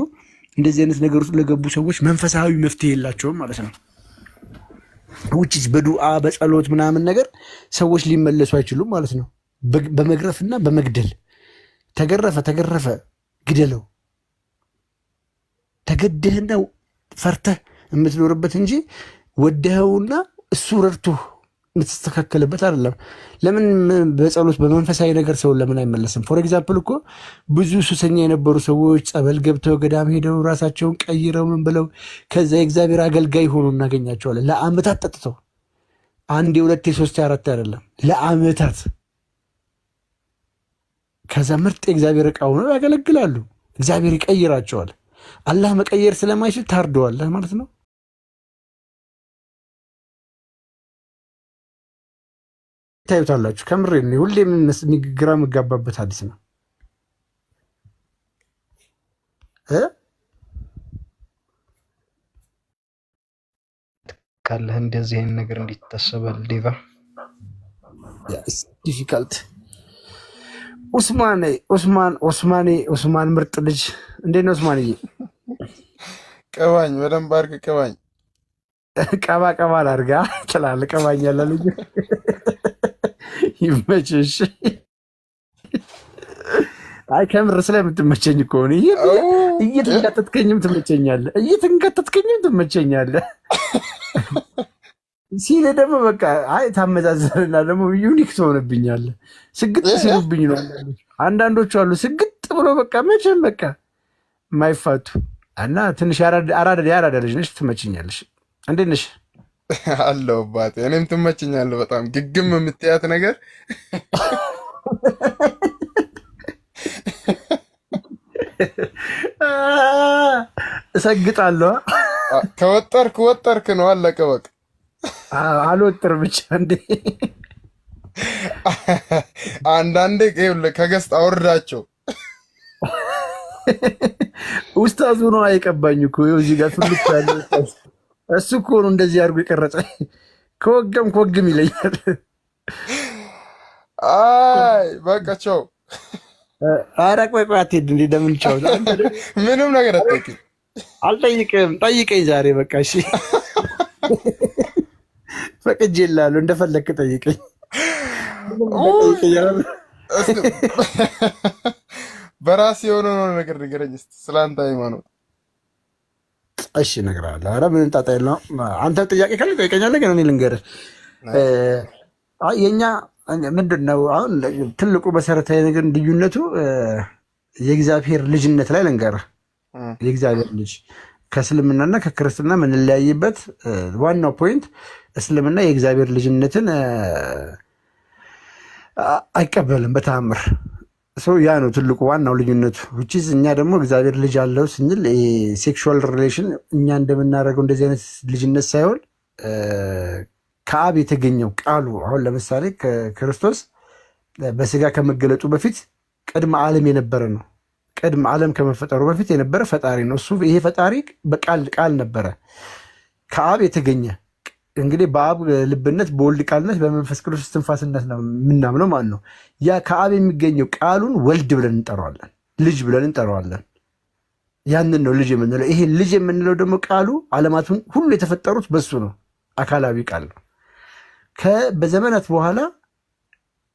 እንደዚህ አይነት ነገር ውስጥ ለገቡ ሰዎች መንፈሳዊ መፍትሄ የላቸውም ማለት ነው። ውጭ በዱዓ በጸሎት ምናምን ነገር ሰዎች ሊመለሱ አይችሉም ማለት ነው። በመግረፍና በመግደል ተገረፈ ግደለው፣ ተገደህና ፈርተህ የምትኖርበት እንጂ ወደኸውና እሱ ረድቶህ የምትስተካከልበት አይደለም። ለምን በጸሎት በመንፈሳዊ ነገር ሰውን ለምን አይመለስም? ፎር ኤግዛምፕል እኮ ብዙ ሱሰኛ የነበሩ ሰዎች ጸበል ገብተው ገዳም ሄደው ራሳቸውን ቀይረው ምን ብለው ከዛ የእግዚአብሔር አገልጋይ ሆኖ እናገኛቸዋለን። ለአመታት ጠጥተው አንዴ ሁለቴ ሶስቴ አራት አይደለም ለአመታት ከዛ ምርጥ የእግዚአብሔር ዕቃ ሆነው ያገለግላሉ። እግዚአብሔር ይቀይራቸዋል። አላህ መቀየር ስለማይችል ታርደዋል ማለት ነው። ታዩታላችሁ። ከምሬ ሁሌ ግራ የምጋባበት ሐዲስ ነው። ካለህ እንደዚህ አይነት ነገር እንዴት ታሰባል? ዲቫ ዲፊካልት ኡስማን ምርጥ ልጅ እንዴት ነው ኡስማንዬ? ቀባኝ፣ በደንብ አድርግ ቀባኝ። ቀባ ላድርጋ ችላል። ቀባኝ ያለ ልጅ ይመችሽ። አይ ከምር ስለምትመቸኝ እኮ ነው። እየተንቀጠጥከኝም ትመቸኛለህ ሲል ደግሞ በቃ አይ ታመዛዘንና ደግሞ ዩኒክ ትሆንብኛለህ። ስግጥ ሲሉብኝ ነው አንዳንዶቹ አሉ ስግጥ ብሎ በቃ መቼም በቃ የማይፋቱ እና ትንሽ ያራዳ ልጅ ነሽ። ትመችኛለሽ። እንዴት ነሽ? አለው አባቴ፣ እኔም ትመችኛለህ በጣም ግግም የምትያት ነገር እሰግጣለሁ። ወጠርክ ነው አለቀ በቃ። አልወጥር ብቻ እንዴ አንዳንዴ ከገስት አውርዳቸው። ኡስታዙ ነው አይቀባኝ እኮ እዚህ ጋር ትልቅ ያለ እሱ እኮ ነው እንደዚህ አድርጎ የቀረጸኝ። ከወግም ይለኛል። አይ በቃ ቻው። ኧረ ቆይ አትሄድ እንዴ ደምን ቻው። ምንም ነገር አትጠይቅም። አልጠይቅም። ጠይቀኝ ዛሬ በቃ እሺ። ፈቅጄልሃለሁ፣ እንደፈለግክ ጠይቀኝ። በራሴ የሆነ ነገር ንገረኝ እስኪ ስለ አንተ ሃይማኖት። እሺ እነግርሃለሁ። ኧረ ምንም ጣጣ የለውም። አንተ ጥያቄ ካለ ጠይቀኛለህ፣ ግን እኔ ልንገርህ። የእኛ ምንድን ነው አሁን ትልቁ መሰረታዊ ነገር ልዩነቱ የእግዚአብሔር ልጅነት ላይ ልንገርህ። የእግዚአብሔር ልጅ ከእስልምናና ከክርስትና የምንለያይበት ዋናው ፖይንት እስልምና የእግዚአብሔር ልጅነትን አይቀበልም በተአምር። ያ ነው ትልቁ ዋናው ልዩነቱ። ውጪዝ እኛ ደግሞ እግዚአብሔር ልጅ አለው ስንል ሴክሹዋል ሪሌሽን እኛ እንደምናደርገው እንደዚህ አይነት ልጅነት ሳይሆን ከአብ የተገኘው ቃሉ። አሁን ለምሳሌ ክርስቶስ በስጋ ከመገለጡ በፊት ቅድመ ዓለም የነበረ ነው። ቅድመ ዓለም ከመፈጠሩ በፊት የነበረ ፈጣሪ ነው። እሱ ይሄ ፈጣሪ ቃል ነበረ፣ ከአብ የተገኘ እንግዲህ በአብ ልብነት በወልድ ቃልነት በመንፈስ ቅዱስ ትንፋስነት ነው የምናምነው ማለት ነው። ያ ከአብ የሚገኘው ቃሉን ወልድ ብለን እንጠራዋለን፣ ልጅ ብለን እንጠራዋለን። ያንን ነው ልጅ የምንለው። ይሄ ልጅ የምንለው ደግሞ ቃሉ ዓለማቱን ሁሉ የተፈጠሩት በሱ ነው። አካላዊ ቃል ነው። በዘመናት በኋላ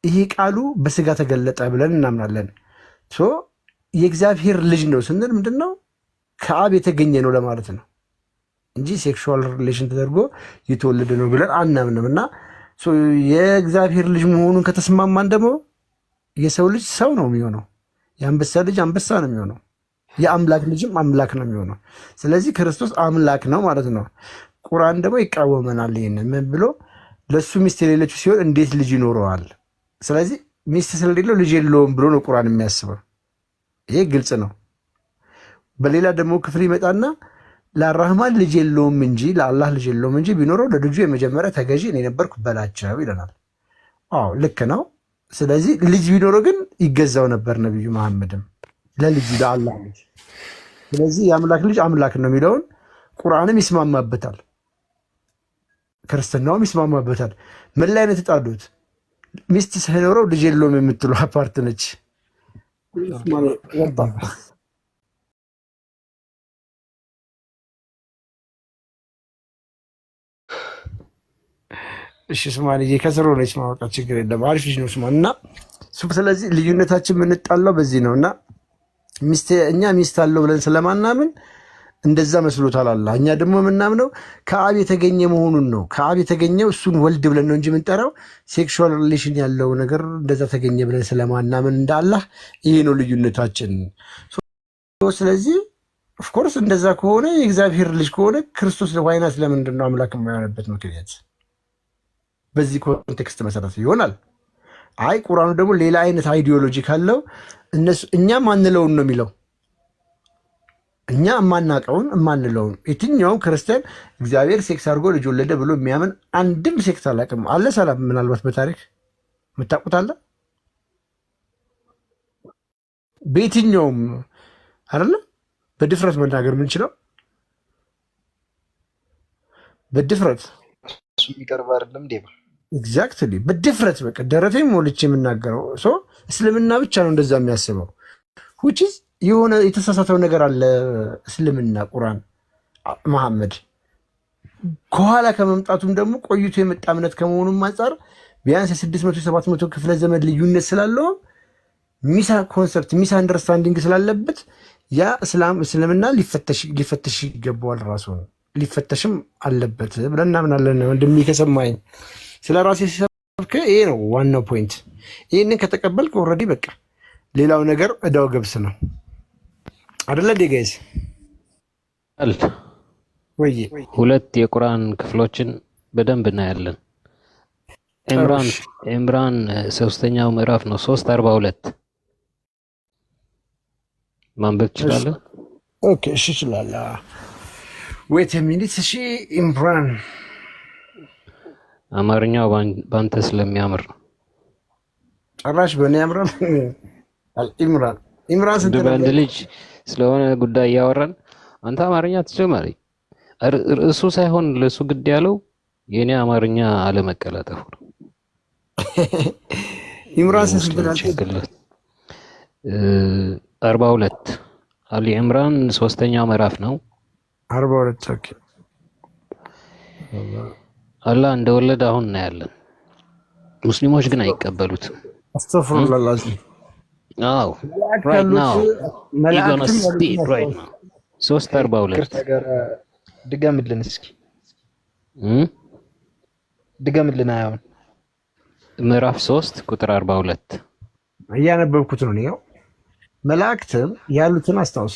ይሄ ቃሉ በስጋ ተገለጠ ብለን እናምናለን። የእግዚአብሔር ልጅ ነው ስንል ምንድን ነው? ከአብ የተገኘ ነው ለማለት ነው እንጂ ሴክሹዋል ሪሌሽን ተደርጎ የተወለደ ነው ብለን አናምንም። እና የእግዚአብሔር ልጅ መሆኑን ከተስማማን ደግሞ የሰው ልጅ ሰው ነው የሚሆነው፣ የአንበሳ ልጅ አንበሳ ነው የሚሆነው፣ የአምላክ ልጅም አምላክ ነው የሚሆነው። ስለዚህ ክርስቶስ አምላክ ነው ማለት ነው። ቁርአን ደግሞ ይቃወመናል። ይህንን ምን ብሎ ለእሱ ሚስት የሌለችው ሲሆን እንዴት ልጅ ይኖረዋል? ስለዚህ ሚስት ስለሌለው ልጅ የለውም ብሎ ነው ቁርአን የሚያስበው። ይሄ ግልጽ ነው። በሌላ ደግሞ ክፍል ይመጣና ለአራህማን ልጅ የለውም እንጂ ለአላህ ልጅ የለውም እንጂ ቢኖረው ለልጁ የመጀመሪያ ተገዢ እኔ ነበርኩ በላቸው ይለናል። አዎ ልክ ነው። ስለዚህ ልጅ ቢኖረው ግን ይገዛው ነበር ነቢዩ መሐመድም ለልጁ ለአላህ ልጅ። ስለዚህ የአምላክ ልጅ አምላክ ነው የሚለውን ቁርአንም ይስማማበታል፣ ክርስትናውም ይስማማበታል። ምን ላይ ነው የተጣሉት? ሚስት ሳይኖረው ልጅ የለውም የምትሉ አፓርት ነች። እሺ ስማን ከስር ሆነች ማውጣት ችግር የለም። አሪፍ ልጅ ነው ስማን እና ስለዚህ ልዩነታችን የምንጣላው በዚህ ነው እና እኛ ሚስት አለው ብለን ስለማናምን እንደዛ መስሎታል አላህ። እኛ ደግሞ የምናምነው ከአብ የተገኘ መሆኑን ነው። ከአብ የተገኘው እሱን ወልድ ብለን ነው እንጂ የምንጠራው ሴክሹዋል ሪሌሽን ያለው ነገር እንደዛ ተገኘ ብለን ስለማናምን እንደ አላህ። ይሄ ነው ልዩነታችን። ስለዚህ ኦፍኮርስ እንደዛ ከሆነ የእግዚአብሔር ልጅ ከሆነ ክርስቶስ ዋይናት ለምንድን ነው አምላክ የማይሆንበት ምክንያት? በዚህ ኮንቴክስት መሰረት ይሆናል። አይ ቁርአኑ ደግሞ ሌላ አይነት አይዲዮሎጂ ካለው እኛም አንለውን ነው የሚለው። እኛ የማናቀውን የማንለውን የትኛውም ክርስቲያን እግዚአብሔር ሴክስ አድርጎ ልጅ ወለደ ብሎ የሚያምን አንድም ሴክስ አላውቅም አለ። ሰላም ምናልባት በታሪክ የምታውቁት አለ? በየትኛውም አይደለም በድፍረት መናገር የምንችለው በድፍረት እሱ የሚቀርብ አይደለም እንዴ? ኤግዛክትሊ በድፍረት በቃ ደረቴም ሞልቼ የምናገረው ሰው እስልምና ብቻ ነው እንደዛ የሚያስበው። ሁቺዝ የሆነ የተሳሳተው ነገር አለ። እስልምና ቁርአን መሐመድ ከኋላ ከመምጣቱም ደግሞ ቆይቶ የመጣ እምነት ከመሆኑም አንጻር ቢያንስ የ600 700 ክፍለ ዘመን ልዩነት ስላለው ሚስ ኮንሰፕት ሚስ አንደርስታንዲንግ ስላለበት ያ እስልምና ሊፈተሽ ይገባዋል። ራሱ ሊፈተሽም አለበት ብለን እናምናለን። ወንድሜ ከሰማኝ ስለ ራሴ ሲሰብክ ይሄ ነው ዋናው ፖይንት። ይህንን ከተቀበልክ ኦልሬዲ በቃ ሌላው ነገር እዳው ገብስ ነው አይደለ? ዴጋይስ ወይ ሁለት የቁርአን ክፍሎችን በደንብ እናያለን። ኢምራን ሶስተኛው ምዕራፍ ነው 3:42 ማንበብ ትችላለህ? ኦኬ እሺ እችላለሁ። ዌት ሚኒት እሺ። ኢምራን አማርኛው ባንተ ስለሚያምር ጭራሽ በእኔ ያምራል። ኢምራን ስንት ነው? በአንድ ልጅ ስለሆነ ጉዳይ እያወራን አንተ አማርኛ ትችላለህ? ርዕሱ ሳይሆን ለሱ ግድ ያለው የኔ አማርኛ አለመቀላጠፉ ነው። ኢምራን ስንት ነው? 42 አሊ ኢምራን ሶስተኛው ምዕራፍ ነው 42 ኦኬ። አላህ እንደወለደ አሁን እናያለን። ሙስሊሞች ግን አይቀበሉትም። አስተፍሩላህ። አዎ right now you're gonna see it right now 3:42 ድገምልን እስኪ ድገምልን። አሁን ምዕራፍ 3 ቁጥር 42 እያነበብኩት ነው። ነው መላእክትም ያሉትን አስታውስ።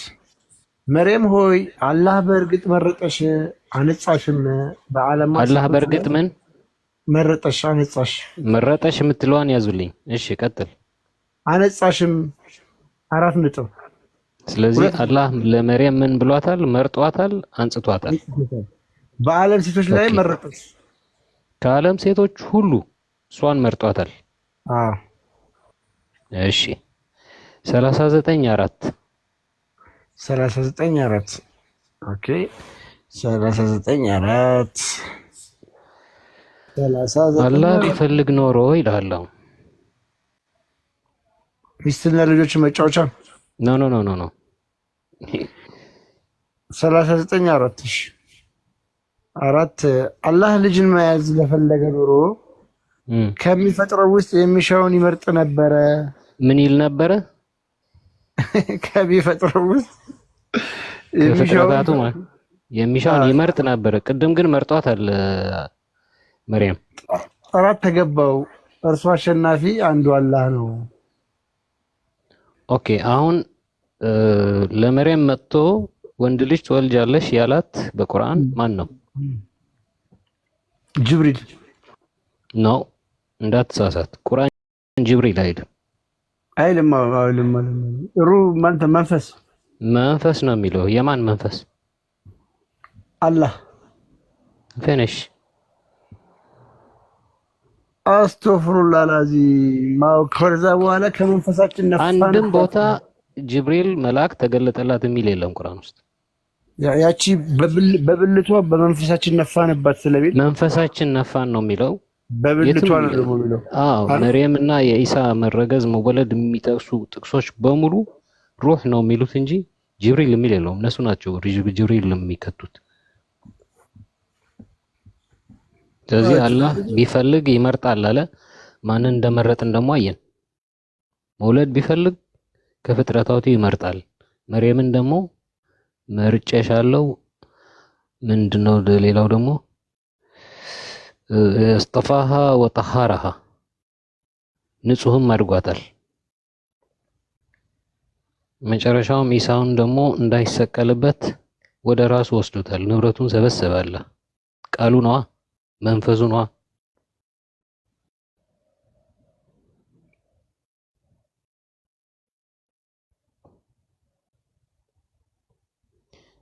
መርየም ሆይ አላህ በእርግጥ መረጠሽ አነጻሽም፣ በዓለማት አላህ በእርግጥ ምን መረጠሽ አነጻሽ። መረጠሽ የምትለዋን ያዙልኝ። እሺ ቀጥል። አነጻሽም 4 ነጥብ። ስለዚህ አላህ ለመርየም ምን ብሏታል? መርጧታል፣ አንጽቷታል። በዓለም ሴቶች ላይ መረጠሽ። ከዓለም ሴቶች ሁሉ እሷን መርጧታል። አዎ እሺ 39:4 39:4 ኦኬ 39:4 አላህ ቢፈልግ ኖሮ ይላል። ሚስትና ልጆች መጫወቻ ኖ 39:4 እሺ 4 አላህ ልጅን መያዝ ለፈለገ ኖሮ ከሚፈጥረው ውስጥ የሚሻውን ይመርጥ ነበረ። ምን ይል ነበረ? ከሚፈጥረው ውስጥ የሚሻውን ይመርጥ ነበረ። ቅድም ግን መርጧታል መርየም። 4 ተገባው። እርሱ አሸናፊ አንዱ አላህ ነው። ኦኬ አሁን ለመርየም መጥቶ ወንድ ልጅ ትወልጃለሽ ያላት በቁርአን ማን ነው? ጅብሪል ነው። እንዳትሳሳት፣ ቁርአን ጅብሪል አይልም። መንፈስ ነው የሚለው። የማን መንፈስ? አላህ። ፊኒሽ። አስተግፊሩላህ ላዚም። ከዛ በኋላ ከመንፈሳችን ነፋን። አንድም ቦታ ጅብሪል መልአክ ተገለጠላት የሚል የለም ቁርአን ውስጥ። ያቺ በብልቷ በመንፈሳችን ነፋንባት ስለሚል መንፈሳችን ነፋን ነው የሚለው። በብልቷ ነው ደግሞ የሚለው። አዎ መርየም እና የኢሳ መረገዝ መወለድ የሚጠቅሱ ጥቅሶች በሙሉ ሩህ ነው የሚሉት እንጂ ጅብሪል የሚል የለውም። እነሱ ናቸው ጅብሪል የሚከቱት። ስለዚህ አላህ ቢፈልግ ይመርጣል አለ። ማንን እንደመረጥን ደግሞ አየን። መውለድ ቢፈልግ ከፍጥረታቱ ይመርጣል። መርየምን ደግሞ መርጬሻለሁ ምንድነው ሌላው ደግሞ እስጠፋሃ ወጠሃራሃ ንጹህም አድርጓታል። መጨረሻውም ኢሳውን ደግሞ እንዳይሰቀልበት ወደ ራሱ ወስዶታል። ንብረቱን ሰበሰባለ። ቃሉ ነዋ፣ መንፈሱ ነዋ።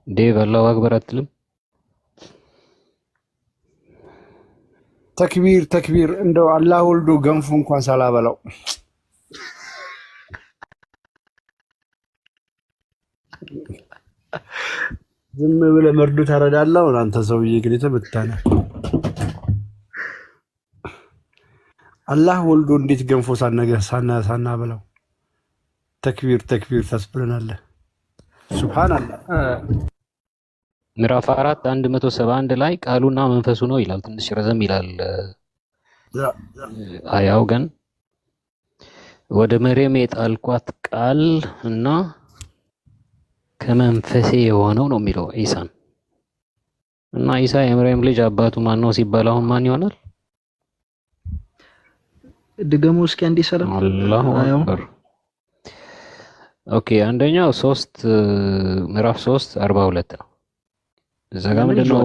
ዴቭ አላሁ አክበር አትልም? ተክቢር ተክቢር። እንደው አላህ ወልዶ ገንፎ እንኳን ሳላበላው ዝም ብለህ መርዶ ታረዳለህ። አንተ ሰውዬ ግን የተመታነ አላህ ወልዶ እንዴት ገንፎ ሳናበላው ተክቢር ተክቢር ታስብለናለህ። ሱብሃንአላህ። ምዕራፍ 4 171 ላይ ቃሉና መንፈሱ ነው ይላል። ትንሽ ረዘም ይላል አያው ግን ወደ መርየም የጣልኳት ቃል እና ከመንፈሴ የሆነው ነው የሚለው ኢሳን እና ኢሳ የመርየም ልጅ አባቱ ማን ነው ሲባል አሁን ማን ይሆናል? ድገሙ እስኪ አንዴ ሰላም። አላሁ አክበር። ኦኬ አንደኛው 3 ምዕራፍ 3 42 ነው። እዛ ጋር ምንድነው?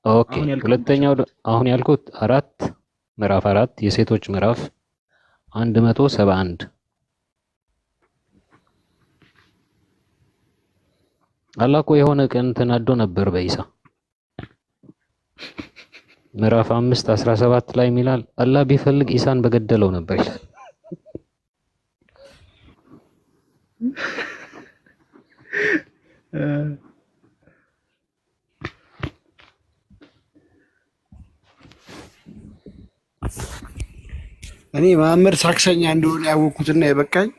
ኦኬ ሁለተኛው አሁን ያልኩት 4 ምዕራፍ 4 የሴቶች ምዕራፍ 171 አላህ እኮ የሆነ ቀን ተናዶ ነበር በኢሳ። ምዕራፍ 5 17 ላይ ይላል አላህ ቢፈልግ ኢሳን በገደለው ነበር ይላል። እኔ መሐመድ ሳክሰኛ እንደሆነ ያወቅኩትና የበቃኝ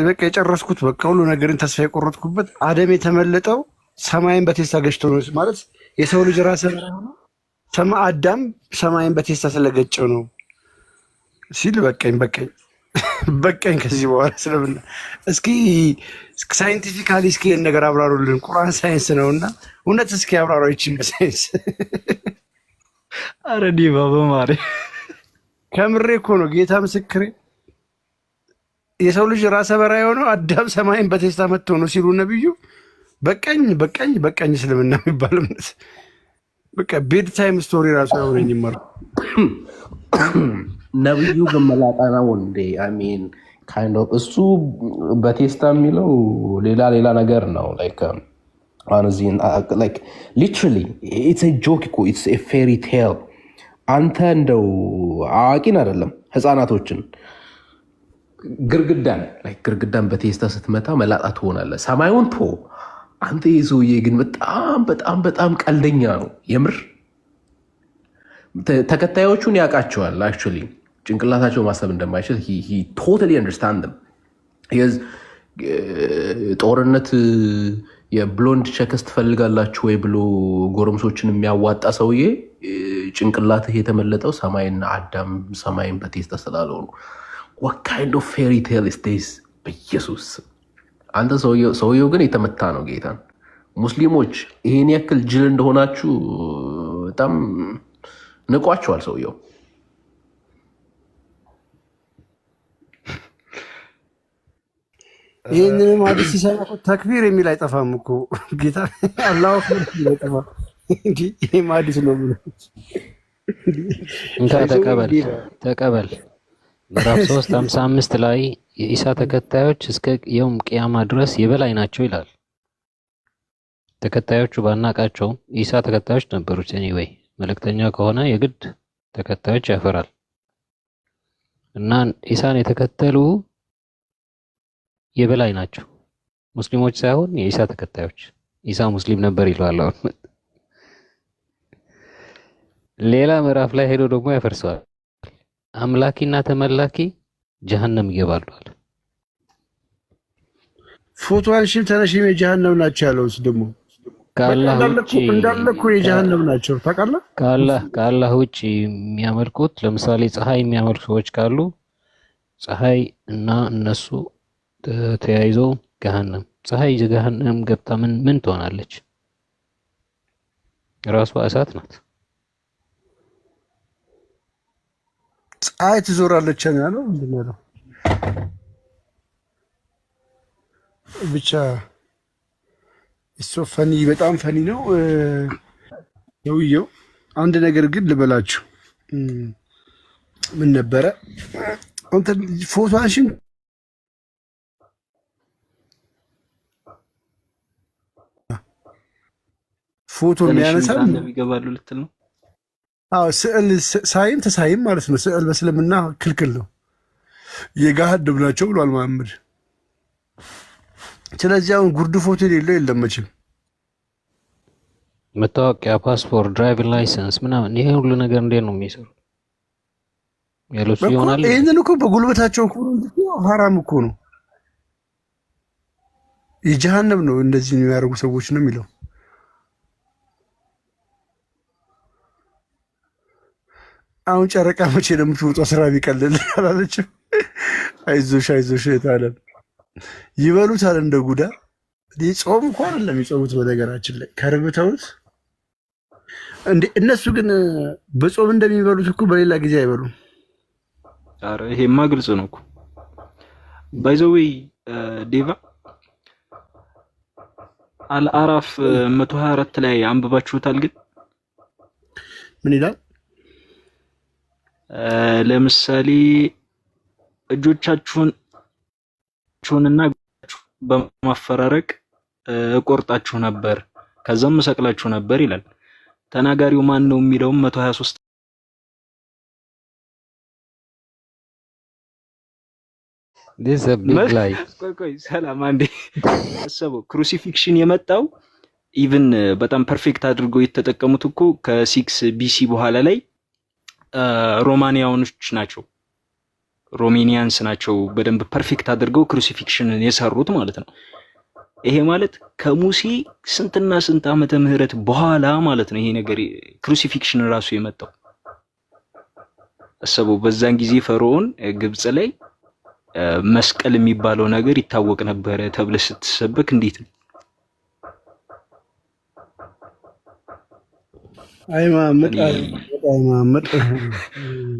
በቃ የጨረስኩት በቃ ሁሉ ነገርን ተስፋ የቆረጥኩበት አደም የተመለጠው ሰማይን በቴስታ ገጭቶ ነው ማለት የሰው ልጅ ራስ አዳም ሰማይን በቴስታ ስለገጨው ነው ሲል በቃኝ በቃኝ በቃኝ። ከዚህ በኋላ ስለምና እስኪ ሳይንቲፊካሊ እስኪ ነገር አብራሩልን። ቁርአን ሳይንስ ነውና እውነት እስኪ አብራሩ ይችላል በሳይንስ። አረ ዲባ በማሪ ከምሬ እኮ ነው ጌታ ምስክሬ። የሰው ልጅ ራሰ በራ የሆነው አዳም ሰማይን በቴስታ መጥቶ ነው ሲሉ ነብዩ በቃኝ በቃኝ በቃኝ። እስልምና የሚባለው በቃ ቤድ ታይም ስቶሪ ራሱ ያወረኝ ይመር ነብዩ ግን መላጣ ነው እንዴ? አይ ሚን ካይንድ ኦፍ እሱ በቴስታ የሚለው ሌላ ነገር ነው። ላይክ honestly like literally it's a joke እኮ it's a fairy tale። አንተ እንደው አዋቂን አይደለም ህፃናቶችን ግርግዳን በቴስታ ስትመታ መላጣ ትሆናለህ። ሰማዩን ቶ አንተ የሰውዬ ግን በጣም በጣም በጣም ቀልደኛ ነው የምር። ተከታዮቹን ያውቃቸዋል። አክቹዋሊ ጭንቅላታቸው ማሰብ እንደማይችል he totally understand them። ጦርነት የብሎንድ ቸከስ ትፈልጋላችሁ ወይ ብሎ ጎረምሶችን የሚያዋጣ ሰውዬ ጭንቅላትህ የተመለጠው ሰማይና አዳም ሰማይን በቴስታ ስላለው ነው። what kind of fairy tale is this? በኢየሱስ አንተ ሰውየው ግን የተመታ ነው ጌታን። ሙስሊሞች ይሄን ያክል ጅል እንደሆናችሁ በጣም ንቋቸዋል ሰውየው። ይህንንም አዲስ ሲሰማ ተክቢር የሚል አይጠፋም እኮ ጌታ አላሁ አክበር የሚል አይጠፋም። እንዲህ ይሄም አዲስ ነው ብሎ እንካ ተቀበል። ምዕራፍ 3 55 ላይ የኢሳ ተከታዮች እስከ የውም ቂያማ ድረስ የበላይ ናቸው ይላል። ተከታዮቹ ባናቃቸውም ኢሳ ተከታዮች ነበሩት። ኤኒዌይ መልእክተኛ ከሆነ የግድ ተከታዮች ያፈራል እና ኢሳን የተከተሉ የበላይ ናቸው። ሙስሊሞች ሳይሆን የኢሳ ተከታዮች። ኢሳ ሙስሊም ነበር ይላል። አሁን ሌላ ምዕራፍ ላይ ሄዶ ደግሞ ያፈርሰዋል። አምላኪና ተመላኪ ጀሃነም ይገባሉ አለ። ፎቶ አንሺም ተነሺም የጀሃነም ናቸው ያለውስ ደግሞ ከአላህ ውጪ እንዳለ እኮ የጀሃነም ናቸው ታውቃለህ። ከአላህ ውጪ የሚያመልኩት ለምሳሌ ፀሐይ የሚያመልኩ ሰዎች ካሉ ፀሐይ እና እነሱ ተያይዘው ገሃነም። ፀሐይ ገሃነም ገብታ ምን ትሆናለች? ራሷ እሳት ናት። ፀሐይ ትዞራለች ያለው ምንድን ነው? ብቻ እሱ ፈኒ በጣም ፈኒ ነው ሰውየው። አንድ ነገር ግን ልበላችሁ። ምን ነበረ አንተ ፎቶሽን ፎቶ የሚያነሳ ይገባሉ ልትል ነው? አዎ ስዕል ሳይም ተሳይም ማለት ነው። ስዕል በእስልምና ክልክል ነው። የጋሃድ ናቸው ብሏል መሐመድ። ስለዚህ አሁን ጉርድ ፎቶ የሌለው የለም መቼም። መታወቂያ፣ ፓስፖርት፣ ድራይቪንግ ላይሰንስ ምናምን ይሄ ሁሉ ነገር እንዴት ነው የሚሰሩት? ያለሱ ይሆናል። ይሄንን እኮ በጉልበታቸው እኮ ሐራም እኮ ነው። የጀሃነም ነው እንደዚህ የሚያደርጉ ሰዎች ነው የሚለው። አሁን ጨረቃ መቼ ነው የምትወጣው? ስራ ቢቀልል አላለችም? አይዞሽ አይዞሽ የታለም ይበሉታል እንደ ጉዳ። ጾም እኮ አይደለም የሚጾሙት በነገራችን ላይ ከርብተውት እንዴ። እነሱ ግን በጾም እንደሚበሉት እኮ በሌላ ጊዜ አይበሉም። ኧረ ይሄማ ግልጽ ነው እኮ ባይዘዌ ዴቫ አልአራፍ 124 ላይ አንብባችሁታል? ግን ምን ይላል? ለምሳሌ እጆቻችሁንና በማፈራረቅ እቆርጣችሁ ነበር ከዛም እሰቅላችሁ ነበር ይላል። ተናጋሪው ማን ነው የሚለውም 123 ቆይ ሰላም አንዴ አሰበው። ክሩሲፊክሽን የመጣው ኢቭን በጣም ፐርፌክት አድርገው የተጠቀሙት እኮ ከ6 ቢሲ በኋላ ላይ ሮማኒያኖች ናቸው፣ ሮሜኒያንስ ናቸው በደንብ ፐርፌክት አድርገው ክሩሲፊክሽንን የሰሩት ማለት ነው። ይሄ ማለት ከሙሴ ስንትና ስንት ዓመተ ምህረት በኋላ ማለት ነው ይሄ ነገር ክሩሲፊክሽን ራሱ የመጣው። አሰበው በዛን ጊዜ ፈርዖን ግብጽ ላይ መስቀል የሚባለው ነገር ይታወቅ ነበረ ተብለ ስትሰበክ እንዴት ነው? አይ መሐመድ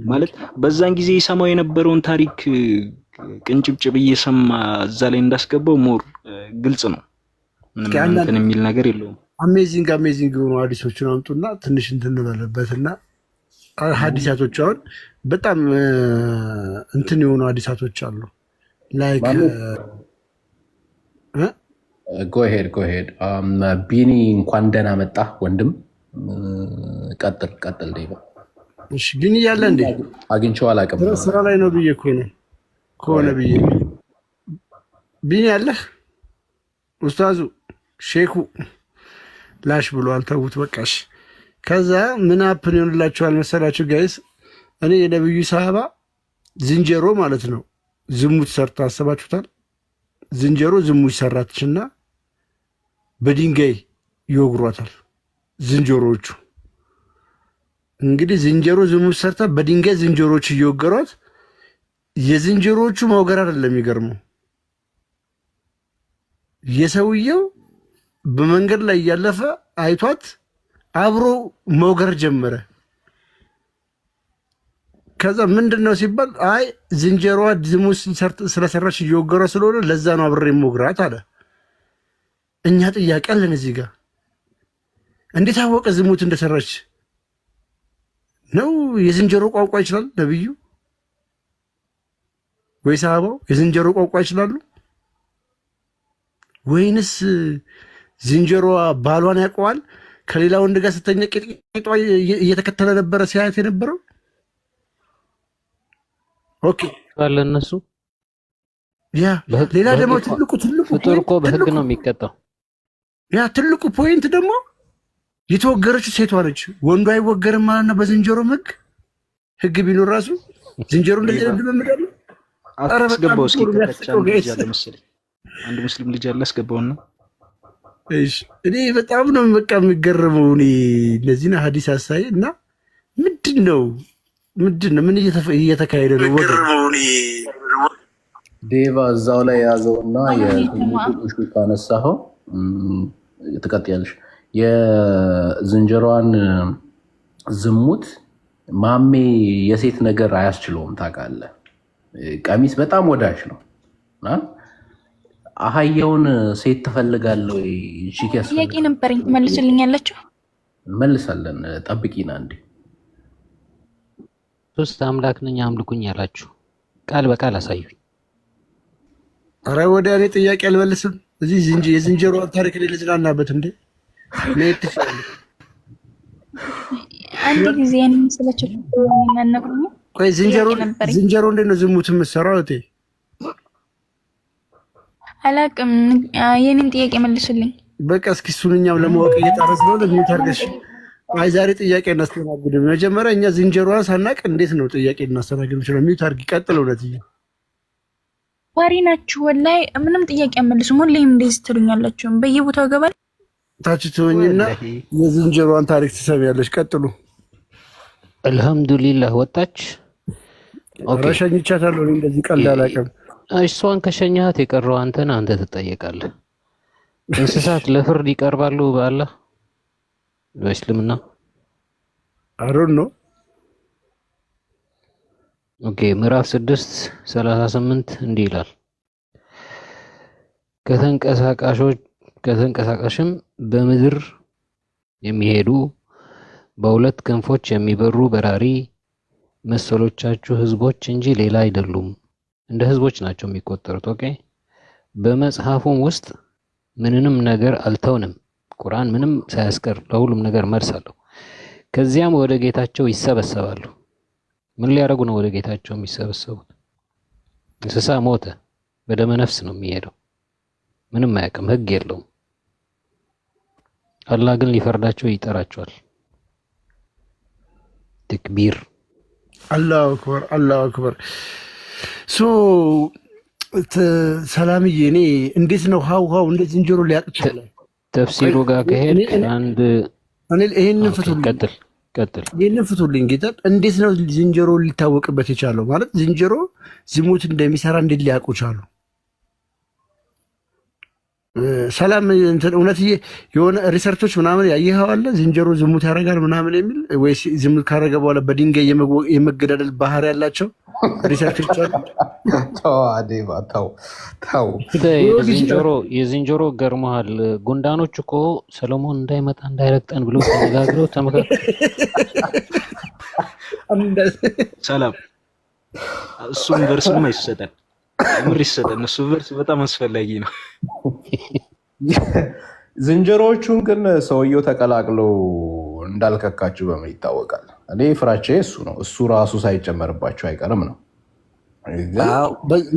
ማለት በዛን ጊዜ የሰማው የነበረውን ታሪክ ቅንጭብጭብ እየሰማ እዛ ላይ እንዳስገባው ሞር ግልጽ ነው። ምንም እንትን የሚል ነገር የለውም። አሜዚንግ የሆኑ ሐዲሶችን አምጡና ትንሽ እንትን እንበለበትና ሐዲሳቶች አሁን በጣም እንትን የሆኑ ሐዲሳቶች አሉ። ላይክ ጎ ሄድ ቢኒ እንኳን ደህና መጣ ወንድም። ቀጥል ዴቫ። እሺ ቢኒ ያለ እንዴ? አግኝቼው አላውቅም። ስራ ላይ ነው ብዬ ከሆነ ብዬ ቢኒ ያለህ ኡስታዙ ሼኩ ላሽ ብሏል። ተውት በቃሽ። ከዛ ምን አፕን ይሆንላችኋል መሰላችሁ ጋይስ? እኔ የነብዩ ሰሃባ ዝንጀሮ ማለት ነው ዝሙት ሰርታ አሰባችሁታል? ዝንጀሮ ዝሙት ሰራችና በድንጋይ ይወግሯታል ዝንጀሮቹ። እንግዲህ ዝንጀሮ ዝሙት ሰርታ በድንጋይ ዝንጀሮቹ እየወገሯት፣ የዝንጀሮቹ መውገር አይደለም የሚገርመው፣ የሰውየው በመንገድ ላይ እያለፈ አይቷት አብሮ መውገር ጀመረ። ከዛ ምንድነው ሲባል አይ ዝንጀሮዋ ዝሙት ስለሰራች እየወገሯ ስለሆነ ለዛ ነው አብሬ መውግራት አለ። እኛ ጥያቄ አለን እዚህ ጋር። እንዴት አወቀ ዝሙት እንደሰራች? ነው የዝንጀሮ ቋንቋ ይችላል ነብዩ ወይ ሰሃባው? የዝንጀሮ ቋንቋ ይችላሉ ወይንስ ዝንጀሮዋ ባሏን ያውቀዋል? ከሌላ ወንድ ጋር ስተኛ ቂጧ እየተከተለ ነበረ ሲያየት የነበረው። ኦኬ ባለ እነሱ ያ ሌላ ደግሞ ትልቁ ፍጡር እኮ በህግ ነው የሚቀጣው። ያ ትልቁ ፖይንት ደግሞ የተወገረችው ሴቷ ነች። ወንዱ አይወገርም ማለት ነው በዝንጀሮ ህግ ቢኖር ራሱ ዝንጀሮ እንደዚህ እንደምደም አስገባው። እስኪ ከተቻለ ልጅ አለ መሰለኝ አንድ ሙስሊም ልጅ አለ አስገባውና እሺ እኔ በጣም ነው በቃ የሚገርመው እኔ እነዚህን ሐዲስ አሳይ እና ምንድነው ምን እየተካሄደ ነው ወደ ዴቫ እዛው ላይ የያዘውና የዝሙት ካነሳኸው ትቀጥያለሽ። የዝንጀሮዋን ዝሙት ማሜ የሴት ነገር አያስችለውም ታውቃለህ። ቀሚስ በጣም ወዳጅ ነው። አህያውን ሴት ትፈልጋለህ ወይ? ጥያቄ ነበረኝ ትመልሱልኛላችሁ? እንመልሳለን። ጠብቂና እንዴ። ሶስት አምላክ ነኝ አምልኩኝ ያላችሁ ቃል በቃል አሳዩኝ። አረ ወደ እኔ ጥያቄ አልመልስም። እዚህ የዝንጀሮዋን ታሪክ ላይ ልዝናናበት እንዴ? ለየት ይችላል። አንድ ጊዜ እኔ ስለቸው ማነግሩኝ። ቆይ ዝንጀሮ እንዴት ነው ዝሙት የምትሰራው? እቴ አላቅም። የኔን ጥያቄ መልሱልኝ። በቃ እስኪ እሱን እኛም ለማወቅ እየጣረስ ነው። ለምን ታርገሽ? አይ ዛሬ ጥያቄ እናስተናግድም። መጀመሪያ እኛ ዝንጀሮዋን ሳናቅ እንዴት ነው ጥያቄ እናስተናግድ እንችላለን? ሚዩት አድርጊ። ቀጥል። እውነትዬ ዋሪ ናችሁ። ወላሂ ምንም ጥያቄ አመልሱም። ሁሌም እንደዚህ ትሉኛላችሁ። በየቦታው ገባል ታች ትሆኝና የዝንጀሮዋን ታሪክ ትሰሚያለሽ። ቀጥሉ። አልሐምዱሊላህ ወጣች። ኦኬ ረሸኝቻታለሁ። እንደዚህ ቀልድ አላውቅም። እሷን ከሸኛት የቀረው አንተ ትጠየቃለህ። እንስሳት ለፍርድ ይቀርባሉ በአላህ በእስልምና? አሮን ነው። ኦኬ ምዕራፍ 6:38 እንዲህ ይላል፣ ከተንቀሳቃሽም በምድር የሚሄዱ በሁለት ክንፎች የሚበሩ በራሪ መሰሎቻችሁ ህዝቦች እንጂ ሌላ አይደሉም። እንደ ህዝቦች ናቸው የሚቆጠሩት። ኦኬ በመጽሐፉም ውስጥ ምንንም ነገር አልተውንም። ቁርአን ምንም ሳያስቀር ለሁሉም ነገር መልስ አለው። ከዚያም ወደ ጌታቸው ይሰበሰባሉ። ምን ሊያደርጉ ነው ወደ ጌታቸው የሚሰበሰቡት? እንስሳ ሞተ፣ በደመ ነፍስ ነው የሚሄደው። ምንም አያውቅም፣ ህግ የለውም። አላህ ግን ሊፈርዳቸው ይጠራቸዋል። ተክቢር። አላሁ አክበር፣ አላሁ አክበር። ሰላምዬ እኔ እንዴት ነው ሀው እንዴት ዝንጀሮ ሊያውቅ ይችላል? ተፍሲሩ ጋር ከሄድ አንድ ይሄንን ፍቱልኝ ጌታ። እንዴት ነው ዝንጀሮ ሊታወቅበት የቻለው? ማለት ዝንጀሮ ዝሙት እንደሚሰራ እንዴት ሊያውቁ ቻሉ? ሰላም እውነትዬ የሆነ ሪሰርቾች ምናምን ያየኸው አለ? ዝንጀሮ ዝሙት ያደርጋል ምናምን የሚል ወይስ ዝሙት ካደረገ በኋላ በድንጋይ የመገዳደል ባህሪ ያላቸው ሪሰርቾች አሉ? የዝንጀሮ ገርመሃል። ጉንዳኖች እኮ ሰሎሞን እንዳይመጣ እንዳይረግጠን ብሎ ተነጋግረው ሰላም እሱም ቨርስማ ይሰጠን፣ ምር ይሰጠን። እሱ ቨርስ በጣም አስፈላጊ ነው። ዝንጀሮዎቹን ግን ሰውየው ተቀላቅለው እንዳልከካችሁ በምን ይታወቃል? እኔ ፍራቼ እሱ ነው። እሱ ራሱ ሳይጨመርባቸው አይቀርም ነው።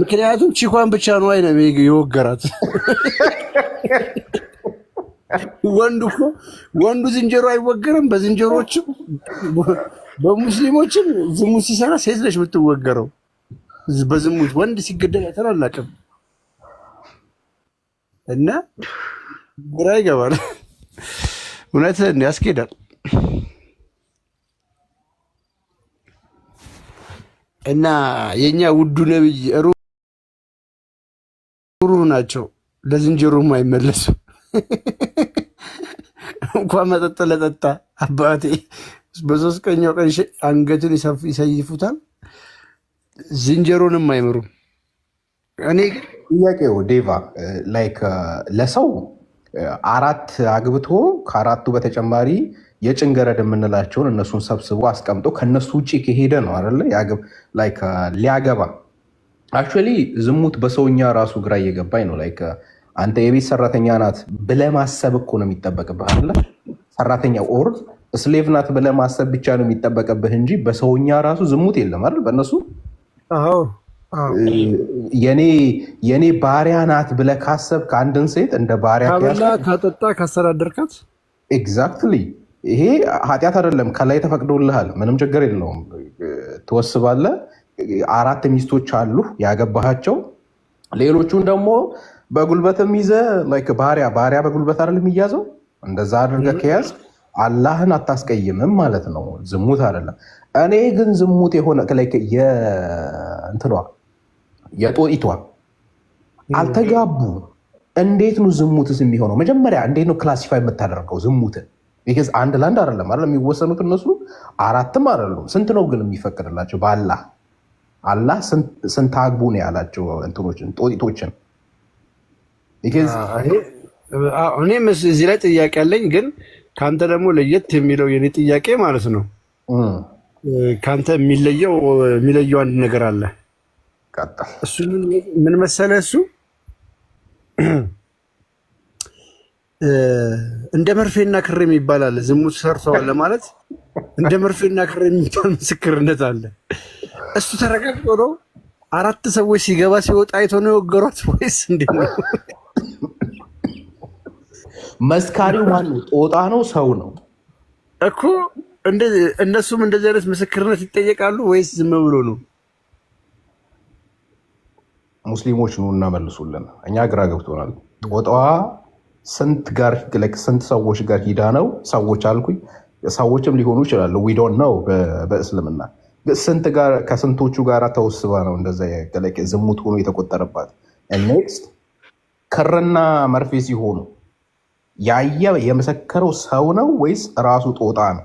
ምክንያቱም ቺኳን ብቻ ነው አይነ የወገራት። ወንዱ ዝንጀሮ አይወገርም። በዝንጀሮዎችም በሙስሊሞችም ዝሙት ሲሰራ ሴት ነች የምትወገረው። በዝሙት ወንድ ሲገደል አይተናላቅም እና ግራ ይገባል። እውነትህን ያስኬዳል። እና የኛ ውዱ ነብይ ሩሩ ናቸው። ለዝንጀሮም አይመለሱ። እንኳን መጠጥ ለጠጣ አባቴ በ3ኛው ቀን አንገቱን ይሰይፉታል። ዝንጀሮንም አይምሩም። እኔ ጥያቄው ዴቫ ላይክ ለሰው 4 አግብቶ ከ4ቱ በተጨማሪ የጭንገረድ የምንላቸውን እነሱን ሰብስቦ አስቀምጦ ከነሱ ውጭ ከሄደ ነው አይደለ ላይክ ሊያገባ። አክቹዋሊ ዝሙት በሰውኛ ራሱ ግራ እየገባኝ ነው። ላይክ አንተ የቤት ሰራተኛ ናት ብለህ ማሰብ እኮ ነው የሚጠበቅብህ አይደለ? ሰራተኛ ኦር ስሌቭ ናት ብለህ ማሰብ ብቻ ነው የሚጠበቅብህ እንጂ በሰውኛ ራሱ ዝሙት የለም አይደል? በእነሱ የኔ ባሪያ ናት ብለህ ካሰብ ከአንድን ሴት እንደ ባሪያ ካጠጣ ካስተዳደርካት ኤግዛክትሊ ይሄ ኃጢአት አይደለም። ከላይ ተፈቅዶልሃል፣ ምንም ችግር የለውም። ትወስባለህ። 4 ሚስቶች አሉ ያገባሃቸው። ሌሎቹን ደግሞ በጉልበትም ይዘህ ላይክ ባሪያ በጉልበት አይደል የሚያዘው? እንደዛ አድርገህ ከያዝ አላህን አታስቀይምም ማለት ነው። ዝሙት አይደለም። እኔ ግን ዝሙት የሆነ ላይክ የእንትኗ የጦጢቷ አልተጋቡ እንዴት ነው ዝሙትስ የሚሆነው? መጀመሪያ እንዴት ነው ክላሲፋይ የምታደርገው ዝሙትን? ቢካዝ አንድ ለአንድ አይደለም አይደለም የሚወሰኑት እነሱ አራትም አይደሉም። ስንት ነው ግን የሚፈቅድላቸው? አላህ ስንት አግቡ ነው ያላቸው እንትኖችን ጦጢቶችን። እኔም እዚህ ላይ ጥያቄ አለኝ፣ ግን ከአንተ ደግሞ ለየት የሚለው የኔ ጥያቄ ማለት ነው ከአንተ የሚለየው አንድ ነገር አለ። እሱ ምን መሰለህ? እሱ እንደ መርፌና ክር የሚባል አለ። ዝሙት ሰርተዋል ለማለት እንደ መርፌና ክር የሚባል ምስክርነት አለ። እሱ ተረጋግጦ ነው? አራት ሰዎች ሲገባ ሲወጣ አይቶ ነው የወገሯት ወይስ እንዴት ነው? መስካሪው ማን ነው? ጦጣ ነው? ሰው ነው እኮ። እነሱም እንደዚህ አይነት ምስክርነት ይጠየቃሉ ወይስ ዝም ብሎ ነው? ሙስሊሞች ነው እናመልሱልን። እኛ ግራ ገብቶናል። ጦጣዋ ስንት ሰዎች ጋር ሂዳ ነው? ሰዎች አልኩኝ፣ ሰዎችም ሊሆኑ ይችላሉ። ዊ ዶንት ኖው። በእስልምና ከስንቶቹ ጋር ተወስባ ነው እንደዛ ዝሙት ሆኖ የተቆጠረባት? ኔክስት ክርና መርፌ ሲሆኑ ያየ የመሰከረው ሰው ነው ወይስ ራሱ ጦጣ ነው?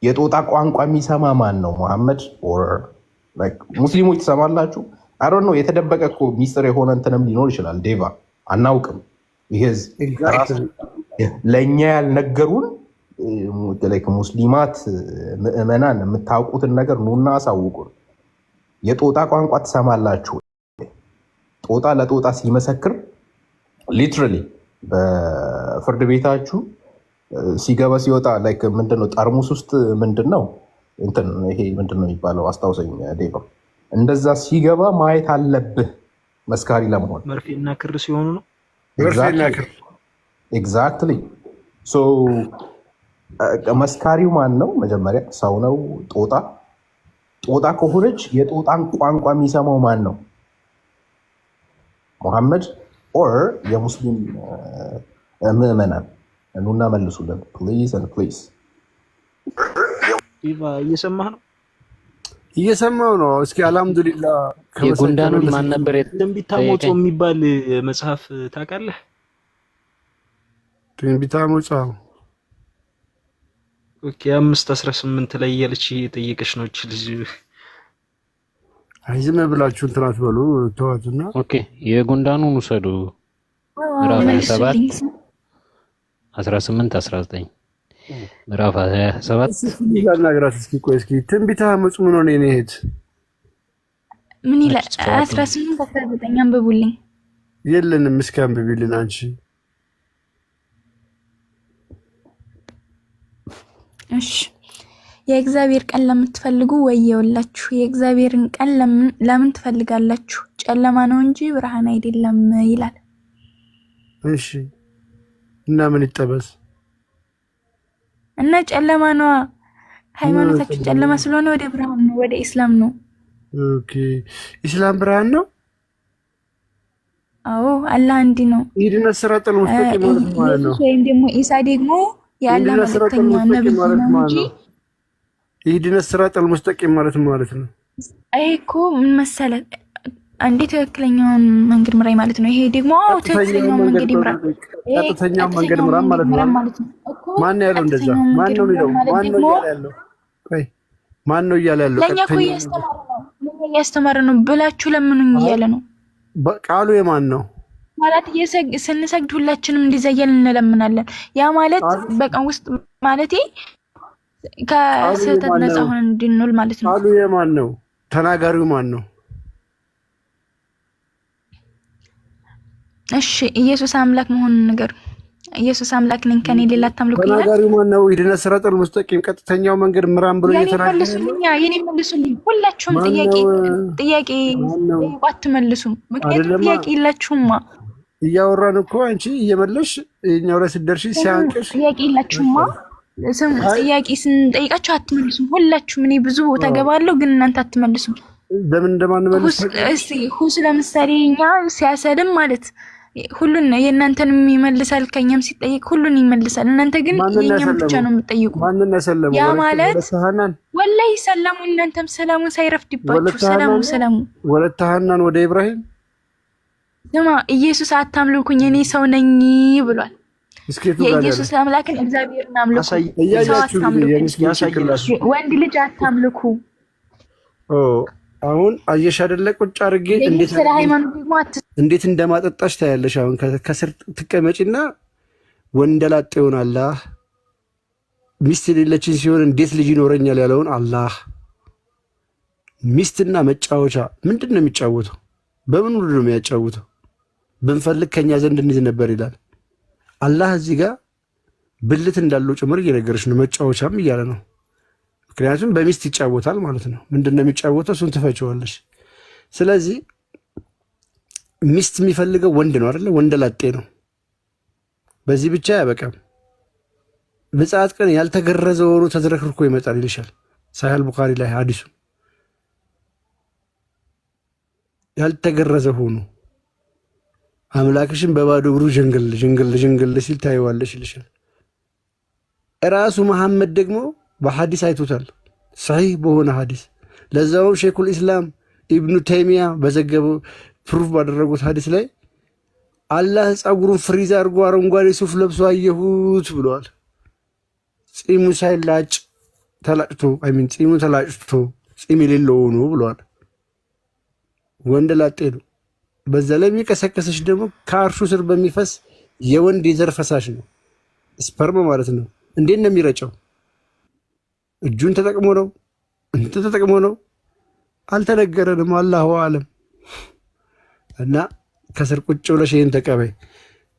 የጦጣ ቋንቋ የሚሰማ ማን ነው? መሐመድ ሙስሊሞች ትሰማላችሁ? አይ ዶንት ኖ። የተደበቀ እኮ ሚስጥር የሆነ እንትንም ሊኖር ይችላል። ዴቫ አናውቅም። ለእኛ ያልነገሩን ሙስሊማት ምዕመናን የምታውቁትን ነገር ኑና አሳውቁን። የጦጣ ቋንቋ ትሰማላችሁ? ጦጣ ለጦጣ ሲመሰክር ሊትራሊ በፍርድ ቤታችሁ ሲገባ ሲወጣ ምንድነው ጠርሙስ ውስጥ ምንድነው ይሄ ምንድነው የሚባለው? አስታውሰኝ ዴቫ። እንደዛ ሲገባ ማየት አለብህ መስካሪ ለመሆን። መርፌና ክር ሲሆኑ ነው። ኤግዛክትሊ። መስካሪው ማን ነው? መጀመሪያ ሰው ነው? ጦጣ ከሆነች የጦጣን ቋንቋ የሚሰማው ማን ነው? ሙሐመድ ኦር የሙስሊም ምዕመናን? ኑና መልሱልን ፕሊዝ ኤንድ ፕሊዝ። እየሰማህ ነው? እየሰማው ነው። እስኪ አልሐምዱሊላህ። የጉንዳኑን ማን ነበር? ትንቢተ አሞጽ የሚባል መጽሐፍ ታውቃለህ? ትንቢተ አሞጽ ኦኬ። 5:18 ላይ ያለች የጠየቀች ነው ልጅ። አይ ዝም ብላችሁ እንትን አትበሉ ተዋትና። ኦኬ የጉንዳኑን ውሰዱ። ምዕራፍ 27 18 19 ምዕራፍ 27 ይላልናገራት። እስኪ ትንቢተ አሞጽ ምን ሆነ? እኔ እህት ምን ይላል? 18 19 አንብቡልኝ። የለንም። እስኪ አንብቢልን አንቺ። እሺ የእግዚአብሔር ቀን ለምትፈልጉ ወየውላችሁ። የእግዚአብሔርን ቀን ለምን ትፈልጋላችሁ? ጨለማ ነው እንጂ ብርሃን አይደለም ይላል። እሺ እና ምን ይጠበስ? እና ጨለማ ነው። ሃይማኖታችን ጨለማ ስለሆነ ወደ ብርሃን ነው፣ ወደ ኢስላም ነው። ኦኬ ኢስላም ብርሃን ነው። አዎ አላህ አንድ ነው። ይድነ ሲራጠል ሙስተቂም ማለት ነው። ወይም ደግሞ ኢሳ ደግሞ የአላህ መልእክተኛ ነብይ ነው እንጂ ይድነ ሲራጠል ሙስተቂም ማለት ነው። አይ እኮ ምን መሰለህ፣ አንዴ ትክክለኛውን መንገድ ምራይ ማለት ነው። ይሄ ደግሞ ትክክለኛውን መንገድ ይምራ፣ ቀጥተኛውን መንገድ ምራ ማለት ነው። ማን ያለው እንደዛ? ማን ነው የሚለው? ማን ነው እያለ ያለው? ለኛ እኮ እያስተማረ ነው ብላችሁ ለምኑኝ እያለ ነው። ቃሉ የማን ነው ማለት? ስንሰግድ ሁላችንም እንደዛ እያልን እንለምናለን። ያ ማለት በቀን ውስጥ ማለቴ ከስህተት ነፃ ሆነን እንድንውል ማለት ነው። ቃሉ የማን ነው? ተናጋሪው ማን ነው? እሺ ኢየሱስ አምላክ መሆኑን ነገር ኢየሱስ አምላክ ነኝ ከኔ ሌላ አታምልኩ ይላል። ተናጋሪው ማን ነው? ይድነ ሲራጠል ሙስተቂም ቀጥተኛው መንገድ ምራን ብሎ እየተናገረ የኔ መልሱልኝ። ሁላችሁም ጥያቄ አትመልሱም፣ ምክንያቱም ጥያቄ የላችሁማ። እያወራን እኮ አንቺ እየመለሽ የኛው ላይ ስትደርሺ ሲያንቅሽ ጥያቄ የላችሁማ። ጥያቄ ስንጠይቃችሁ አትመልሱም ሁላችሁም። እኔ ብዙ ቦታ ገባለሁ ግን እናንተ አትመልሱም። ለምን እንደማንመልስ እስቲ ሁስ ለምሳሌ እኛ ሲያሰልም ማለት ሁሉን የእናንተን ይመልሳል፣ ከኛም ሲጠይቅ ሁሉን ይመልሳል። እናንተ ግን የኛም ብቻ ነው የምትጠይቁ። ማንን ያሰለሙ? ያ ማለት ወላሂ ሰላሙ እናንተም ሰላሙ ሳይረፍድባችሁ ሰላሙ ወለተሃናን ወደ ኢብራሂም ስማ፣ ኢየሱስ አታምልኩኝ እኔ ሰው ነኝ ብሏል። የኢየሱስ አምላክን እግዚአብሔርን አምልኩ፣ ሰው አታምልኩ፣ ወንድ ልጅ አታምልኩ። አሁን አየሽ አይደለ? ቁጭ አድርጌ እንዴት እንደማጠጣሽ ታያለሽ። አሁን ከስር ትቀመጪና ወንደላጤውን አላህ ሚስት የሌለችን ሲሆን እንዴት ልጅ ይኖረኛል ያለውን አላህ ሚስትና መጫወቻ ምንድን ነው የሚጫወተው? በምን ሁሉ ነው የሚያጫውተው? ብንፈልግ ከኛ ዘንድ እንይዝ ነበር ይላል አላህ። እዚህ ጋር ብልት እንዳለው ጭምር እየነገረች ነው፣ መጫወቻም እያለ ነው። ምክንያቱም በሚስት ይጫወታል ማለት ነው። ምንድን ነው የሚጫወተው? እሱን ትፈችዋለሽ። ስለዚህ ሚስት የሚፈልገው ወንድ ነው አይደለ? ወንደ ላጤ ነው። በዚህ ብቻ አያበቃም። ምጽአት ቀን ያልተገረዘ ሆኖ ተዝረክርኮ ይመጣል ይልሻል ሳሂህ ቡኻሪ ላይ ሐዲሱ። ያልተገረዘ ሆኖ አምላክሽን በባዶ እግሩ ጀንገል ሲል ታይዋለሽ ይልሻል። እራሱ መሐመድ ደግሞ በሐዲስ አይቶታል፣ ሰሂህ በሆነ ሐዲስ። ለዛውም ሼኹል ኢስላም ኢብኑ ተይሚያ በዘገበው ፕሩፍ ባደረጉት ሐዲስ ላይ አላህ ጸጉሩን ፍሪዝ አድርጎ አረንጓዴ ሱፍ ለብሶ አየሁት ብለዋል። ጺሙ ሳይላጭ ተላጭቶ ጺሙ ተላጭቶ ጺም የሌለው ነው ብለዋል። ወንድ ላጤ ነው። በዛ ላይ የሚቀሰቀሰሽ ደግሞ ከአርሹ ስር በሚፈስ የወንድ የዘር ፈሳሽ ነው፣ ስፐርም ማለት ነው። እንዴት ነው የሚረጨው? እጁን ተጠቅሞ ነው? እንትን ተጠቅሞ ነው? አልተነገረንም። አላሁ አለም። እና ከስር ቁጭ ብለሽ ይህን ተቀበይ።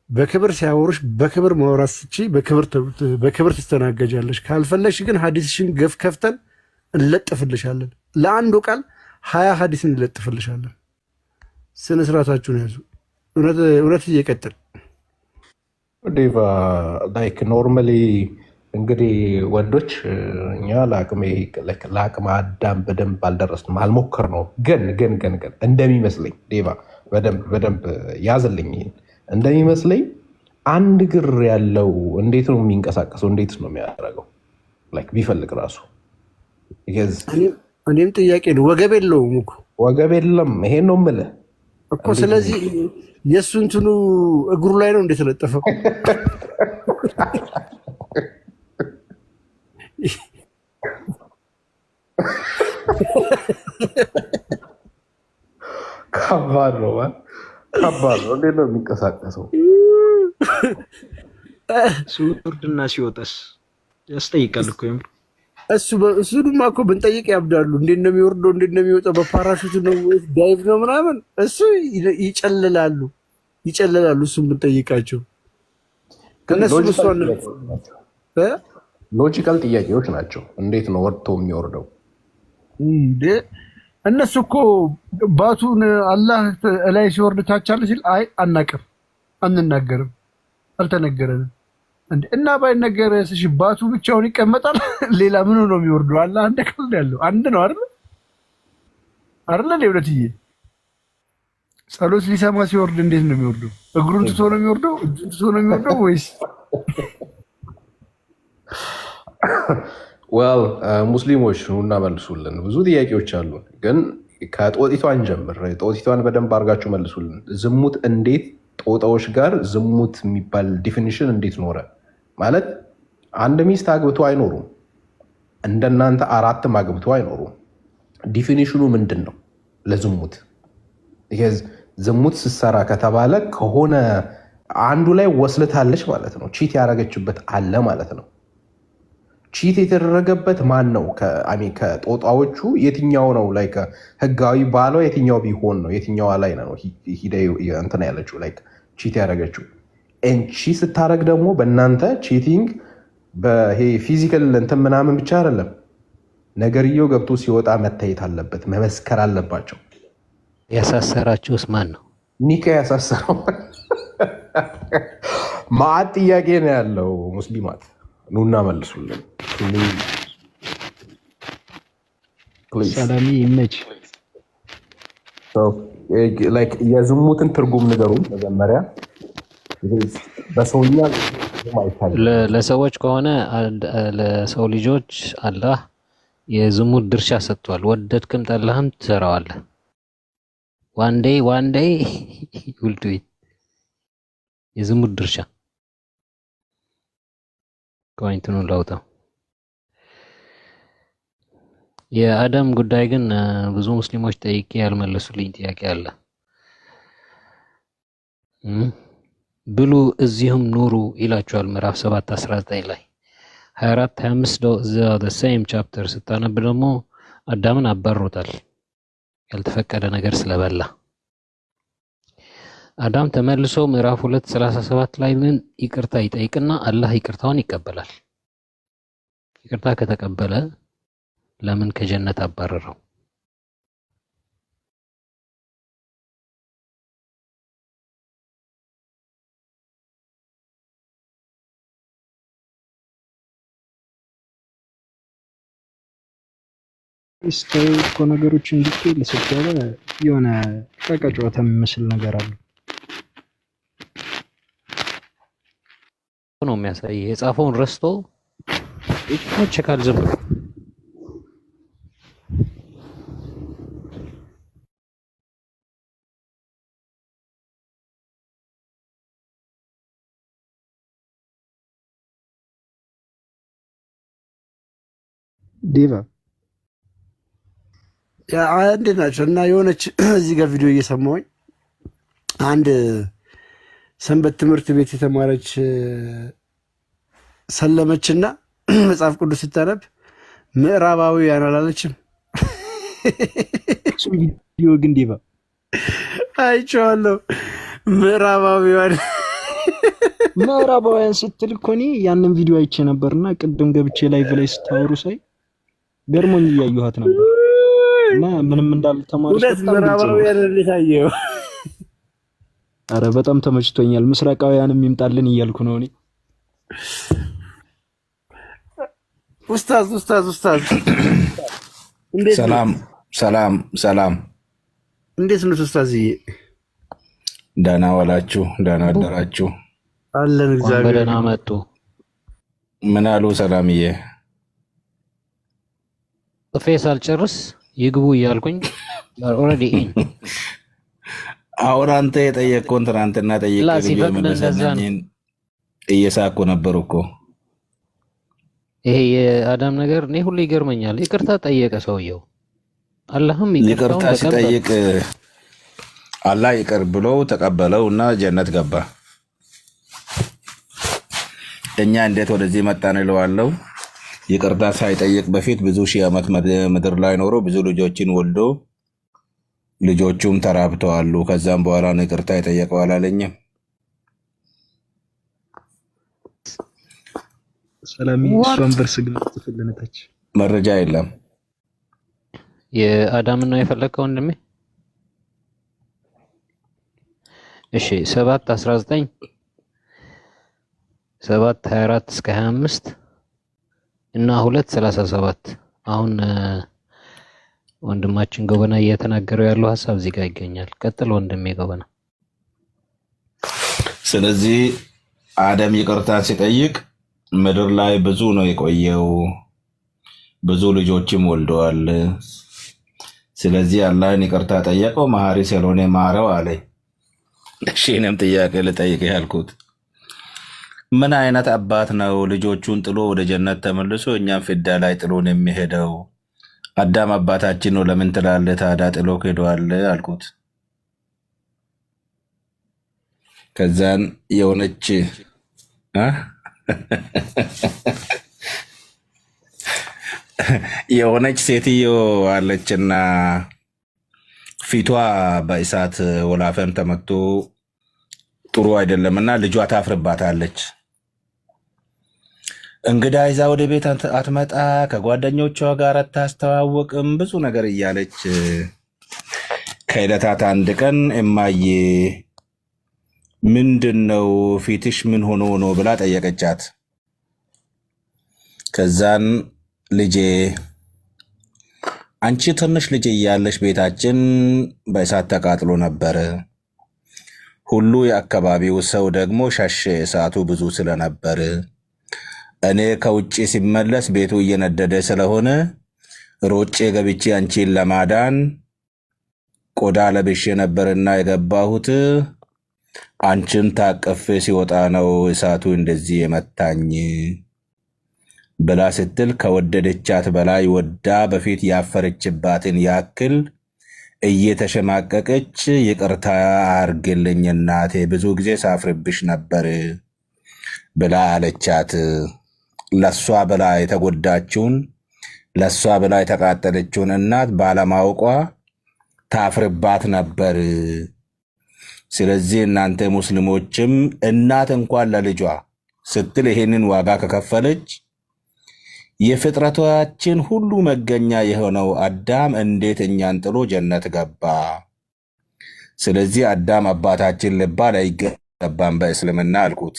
በክብር ሲያወሩሽ በክብር ማውራት ስቺ በክብር ትስተናገጃለሽ። ካልፈለግሽ ግን ሐዲስሽን ገፍ ከፍተን እንለጥፍልሻለን። ለአንዱ ቃል 20 ሐዲስ እንለጥፍልሻለን። ስነ ስርዓታችሁን ያዙ። እውነት እየቀጥል ዴቫ ላይክ ኖርማሊ እንግዲህ ወንዶች እኛ ለአቅመ አዳም በደንብ አልደረስንም፣ አልሞከር ነው። ግን እንደሚመስለኝ ዴቫ በደንብ ያዝልኝ። እንደሚመስለኝ አንድ እግር ያለው እንዴት ነው የሚንቀሳቀሰው? እንዴት ነው የሚያደርገው? ቢፈልግ ራሱ እኔም ጥያቄ ነው። ወገብ የለውም እኮ ወገብ የለም። ይሄን ነው የምልህ እኮ። ስለዚህ የእሱ እንትኑ እግሩ ላይ ነው እንደተለጠፈው። ከባድ ነው። እንዴት ነው የሚንቀሳቀሰው? ሲወርድና ሲወጣስ ያስጠይቃል እኮ። እሱንማ እኮ ብንጠይቅ ያብዳሉ። እንዴት ነው የሚወርደው? እንዴት ነው የሚወጣው? በፓራሹት ነው ወይስ ዳይቭ ነው ምናምን? እሱ ይጨልላሉ። እሱን ብንጠይቃቸው ሎጂካል ጥያቄዎች ናቸው። እንዴት ነው ወርቶ የሚወርደው? እነሱ እኮ ባቱን አላህ ላይ ሲወርድ ታቻለ ሲል አይ አናቅም፣ አንናገርም፣ አልተነገረንም። እና ባይነገር እሺ ባቱ ብቻውን ይቀመጣል። ሌላ ምን ነው የሚወርደው? አላህ አንድ ቀልድ ያለው አንድ ነው አይደል? ለሁለትዬ ጸሎት ሊሰማ ሲወርድ እንዴት ነው የሚወርደው? እግሩን ትቶ ነው የሚወርደው? እጁን ትቶ ነው የሚወርደው ወይስ? ዋው ሙስሊሞች ኑና መልሱልን። ብዙ ጥያቄዎች አሉ፣ ግን ከጦጢቷን ጀምር። ጦጢቷን በደንብ አድርጋችሁ መልሱልን። ዝሙት እንዴት ጦጣዎች ጋር ዝሙት የሚባል ዲፊኒሽን እንዴት ኖረ? ማለት አንድ ሚስት አግብቶ አይኖሩም፣ እንደናንተ 4 አግብቶ አይኖሩም። ዲፊኒሽኑ ምንድን ነው ለዝሙት? ዝሙት ስትሰራ ከተባለ ከሆነ አንዱ ላይ ወስልታለች ማለት ነው። ቺት ያደረገችበት አለ ማለት ነው። ቺት የተደረገበት ማን ነው? ከጦጣዎቹ የትኛው ነው? ላይ ህጋዊ ባለው የትኛው ቢሆን ነው? የትኛዋ ላይ ነው እንትን ያለችው ላይ ቺት ያደረገችው? እንቺ ስታደረግ ደግሞ በእናንተ ቺቲንግ በይሄ ፊዚካል እንትን ምናምን ብቻ አይደለም፣ ነገርየው ገብቶ ሲወጣ መታየት አለበት፣ መመስከር አለባቸው። ያሳሰራችሁስ ማን ነው? ኒካ ያሳሰረው ማዕት ጥያቄ ነው ያለው። ሙስሊማት ኑና መልሱልን። ሰላሚ ይመች። ላይክ የዝሙትን ትርጉም ንገሩን መጀመሪያ። በሰውኛ ለሰዎች ከሆነ ለሰው ልጆች አላህ የዝሙት ድርሻ ሰጥቷል። ወደድክም ጠላህም ትሰራዋለህ። ዋን ዴይ ውልዱ የዝሙት ድርሻ ፖይንቱን ላውጣው። የአዳም ጉዳይ ግን ብዙ ሙስሊሞች ጠይቄ ያልመለሱልኝ ጥያቄ አለ። ብሉ እዚህም ኑሩ ይላቸዋል ምዕራፍ 7:19 ላይ 24-25 the same chapter ስታነብ ደግሞ አዳምን አባሮታል ያልተፈቀደ ነገር ስለበላ። አዳም ተመልሶ ምዕራፍ 2:37 ላይ ምን ይቅርታ ይጠይቅና አላህ ይቅርታውን ይቀበላል። ይቅርታ ከተቀበለ ለምን ከጀነት አባረረው? እኮ ነገሮች እንዲቀል ለሰጠለ የሆነ ቀቀጫታ የሚመስል ነገር አለ ነው የሚያሳይ። የጻፈውን ረስቶ ይቸካል ዝም ብሎ። ዲቫ እንዴት ናቸው? እና የሆነች እዚህ ጋር ቪዲዮ እየሰማሁኝ አንድ ሰንበት ትምህርት ቤት የተማረች ሰለመችና መጽሐፍ ቅዱስ ስታነብ ምዕራባዊያን አላለችም። ቪዲዮ ግን ዲቫ አይቼዋለሁ። ምዕራባውያን ስትል እኮ እኔ ያንን ቪዲዮ አይቼ ነበርና ቅድም ገብቼ ላይቭ ላይ ስታወሩ ሳይ ገርሞኝ እያየኋት ነበር እና ምንም እንዳልተማረች ምዕራባውያን ልታየው። አረ በጣም ተመችቶኛል። ምስራቃውያንም ይምጣልን እያልኩ ነው እኔ። ኡስታዝ ሰላም እንዴት ነው ኡስታዝዬ? ደህና ዋላችሁ? ደህና አደራችሁ? አለን እግዚአብሔር። በደህና መጡ። ምን አሉ ሰላምዬ? ጥፌስ አልጨርስ ይግቡ እያልኩኝ ኦልሬዲ አሁን አንተ የጠየቅከውን ትናንትና ጠይቄ እየሳኩ ነበር እኮ። ይሄ የአዳም ነገር እኔ ሁሉ ይገርመኛል። ይቅርታ ጠየቀ ሰውየው፣ አላህም ይቅርታ ሲጠይቅ አላህ ይቅር ብሎ ተቀበለው እና ጀነት ገባ። እኛ እንዴት ወደዚህ መጣን እለዋለሁ። ይቅርታ ሳይጠይቅ በፊት ብዙ ሺህ ዓመት ምድር ላይ ኖሮ ብዙ ልጆችን ወልዶ ልጆቹም ተራብተዋሉ። ከዛም በኋላ ነው ይቅርታ የጠየቀው አላለኝም። ሰላም እሷን በርስ ግን ተፈልነታች መረጃ የለም። የአዳም ነው የፈለከው ወንድሜ? እሺ 7:19 7:24 እስከ 25 እና 2:37 አሁን ወንድማችን ጎበና እየተናገረው ያለው ሐሳብ እዚህ ጋር ይገኛል። ቀጥል ወንድሜ ጎበና። ስለዚህ አዳም ይቅርታ ሲጠይቅ ምድር ላይ ብዙ ነው የቆየው፣ ብዙ ልጆችም ወልደዋል። ስለዚህ አላህን ይቅርታ ጠየቀው፣ መሐሪ ስለሆነ ማረው አለ። እሺ እኔም ጥያቄ ልጠይቅ ያልኩት ምን አይነት አባት ነው ልጆቹን ጥሎ ወደ ጀነት ተመልሶ እኛም ፍዳ ላይ ጥሎን የሚሄደው? አዳም አባታችን ነው ለምን ትላለህ ታዲያ? ጥሎ ሄደዋል አልኩት። ከዛን የሆነች ሴትዮ አለችና ፊቷ በእሳት ወላፈን ተመቶ ጥሩ አይደለምና ልጇ ታፍርባታለች። እንግዳ ይዛ ወደ ቤት አትመጣ፣ ከጓደኞቿ ጋር አታስተዋወቅም፣ ብዙ ነገር እያለች ከዕለታት አንድ ቀን እማዬ ምንድን ነው ፊትሽ ምን ሆኖ ነው ብላ ጠየቀቻት። ከዛን ልጄ አንቺ ትንሽ ልጅ እያለሽ ቤታችን በእሳት ተቃጥሎ ነበር። ሁሉ የአካባቢው ሰው ደግሞ ሸሸ፣ እሳቱ ብዙ ስለነበር። እኔ ከውጭ ሲመለስ ቤቱ እየነደደ ስለሆነ ሮጬ ገብቼ አንቺን ለማዳን ቆዳ ለብሼ ነበርና የገባሁት። አንቺን ታቀፌ ሲወጣ ነው እሳቱ እንደዚህ የመታኝ ብላ ስትል ከወደደቻት በላይ ወዳ በፊት ያፈረችባትን ያክል እየተሸማቀቀች ይቅርታ አርግልኝ እናቴ፣ ብዙ ጊዜ ሳፍርብሽ ነበር ብላ አለቻት። ለሷ ብላ የተጎዳችውን ለሷ ብላ የተቃጠለችውን እናት ባለማወቋ ታፍርባት ነበር። ስለዚህ እናንተ ሙስሊሞችም እናት እንኳን ለልጇ ስትል ይሄንን ዋጋ ከከፈለች የፍጥረታችን ሁሉ መገኛ የሆነው አዳም እንዴት እኛን ጥሎ ጀነት ገባ? ስለዚህ አዳም አባታችን ልባል አይገባም በእስልምና አልኩት።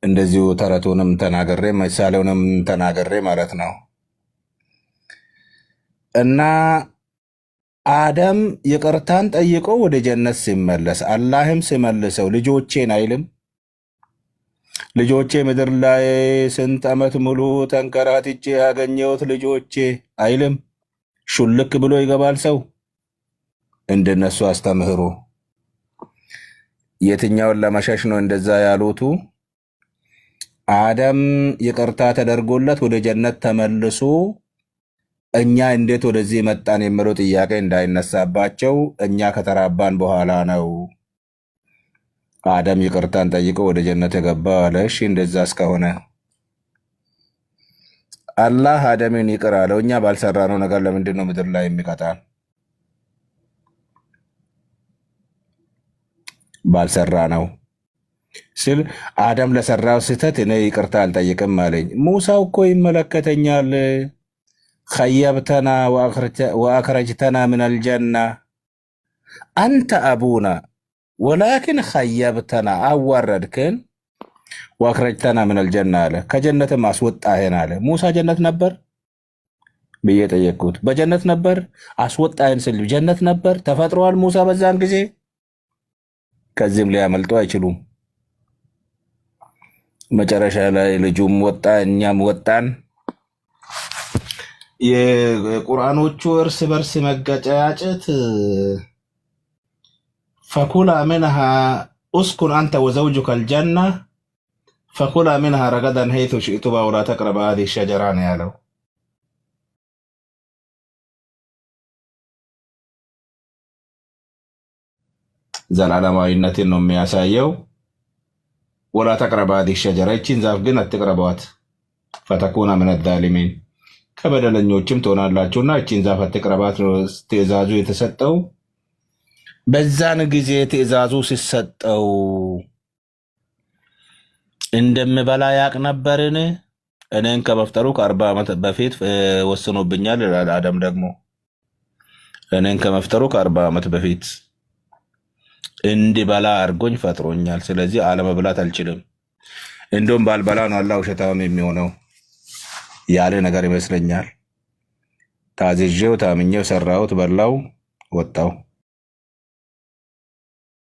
እንደዚሁ ተረቱንም ተናገሬ ምሳሌውንም ተናገሬ ማለት ነው። እና አዳም ይቅርታን ጠይቆ ወደ ጀነት ሲመለስ አላህም ሲመልሰው ልጆቼን አይልም? ልጆቼ ምድር ላይ ስንት ዓመት ሙሉ ተንከራትቼ ያገኘሁት ልጆቼ አይልም? ሹልክ ብሎ ይገባል ሰው። እንደነሱ አስተምህሮ የትኛውን ለመሸሽ ነው እንደዛ ያሉቱ? አዳም ይቅርታ ተደርጎለት ወደ ጀነት ተመልሶ እኛ እንዴት ወደዚህ መጣን የሚለው ጥያቄ እንዳይነሳባቸው እኛ ከተራባን በኋላ ነው አዳም ይቅርታን ጠይቆ ወደ ጀነት የገባው አለ። እሺ እንደዛ እስከሆነ አላህ አዳምን ይቅር አለው። እኛ ባልሰራነው ነገር ለምንድን ነው ምድር ላይ የሚቀጣን? ባልሰራ ነው ስል አዳም ለሰራው ስህተት እኔ ይቅርታ አልጠይቅም አለኝ። ሙሳው እኮ ይመለከተኛል። ኸየብተና ወአክረጅተና ምን አልጀና አንተ አቡና ወላኪን ኸየብተና አዋረድክን ወአክረጅተና ምን አልጀና አለ። ከጀነትም አስወጣህን አለ። ሙሳ ጀነት ነበር ብዬ ጠየቅኩት። በጀነት ነበር። አስወጣህን ስል ጀነት ነበር። ተፈጥሯል ሙሳ በዛን ጊዜ። ከዚህም ሊያመልጡ አይችሉም። መጨረሻ ላይ ልጁም ወጣ፣ እኛም ወጣን። የቁርአኖቹ እርስ በርስ መገጫጨት ፈኩላ ምንሃ እስኩን አንተ ወዘውጁከ አልጀና ፈኩላ ምንሃ ረገደን ሀይቱ ሽእቱማ ወላ ተቅረባ ሀዚህ ሸጀራ ነው ያለው። ዘላለማዊነትን ነው የሚያሳየው። ወላ ተቅረባ ሀዚህ ሸጀራ፣ ይቺን ዛፍ ግን አትቅረቧት፣ ፈተኩና ምን ዛሊሚን፣ ከበደለኞችም ትሆናላችሁና ይቺን ዛፍ አትቅረባት ነው ትእዛዙ የተሰጠው። በዛን ጊዜ ትእዛዙ ሲሰጠው እንደምበላ ያቅ ነበርን? እኔን ከመፍጠሩ ከ40 ዓመት በፊት ወስኖብኛል ይላል። አዳም ደግሞ እኔን ከመፍጠሩ ከ40 ዓመት በፊት እንዲበላ አድርጎኝ ፈጥሮኛል። ስለዚህ አለመብላት አልችልም። እንደውም ባልበላ ነው አላህ ውሸታም የሚሆነው ያለ ነገር ይመስለኛል። ታዝዤው ታምኜው ሰራሁት፣ በላው፣ ወጣው።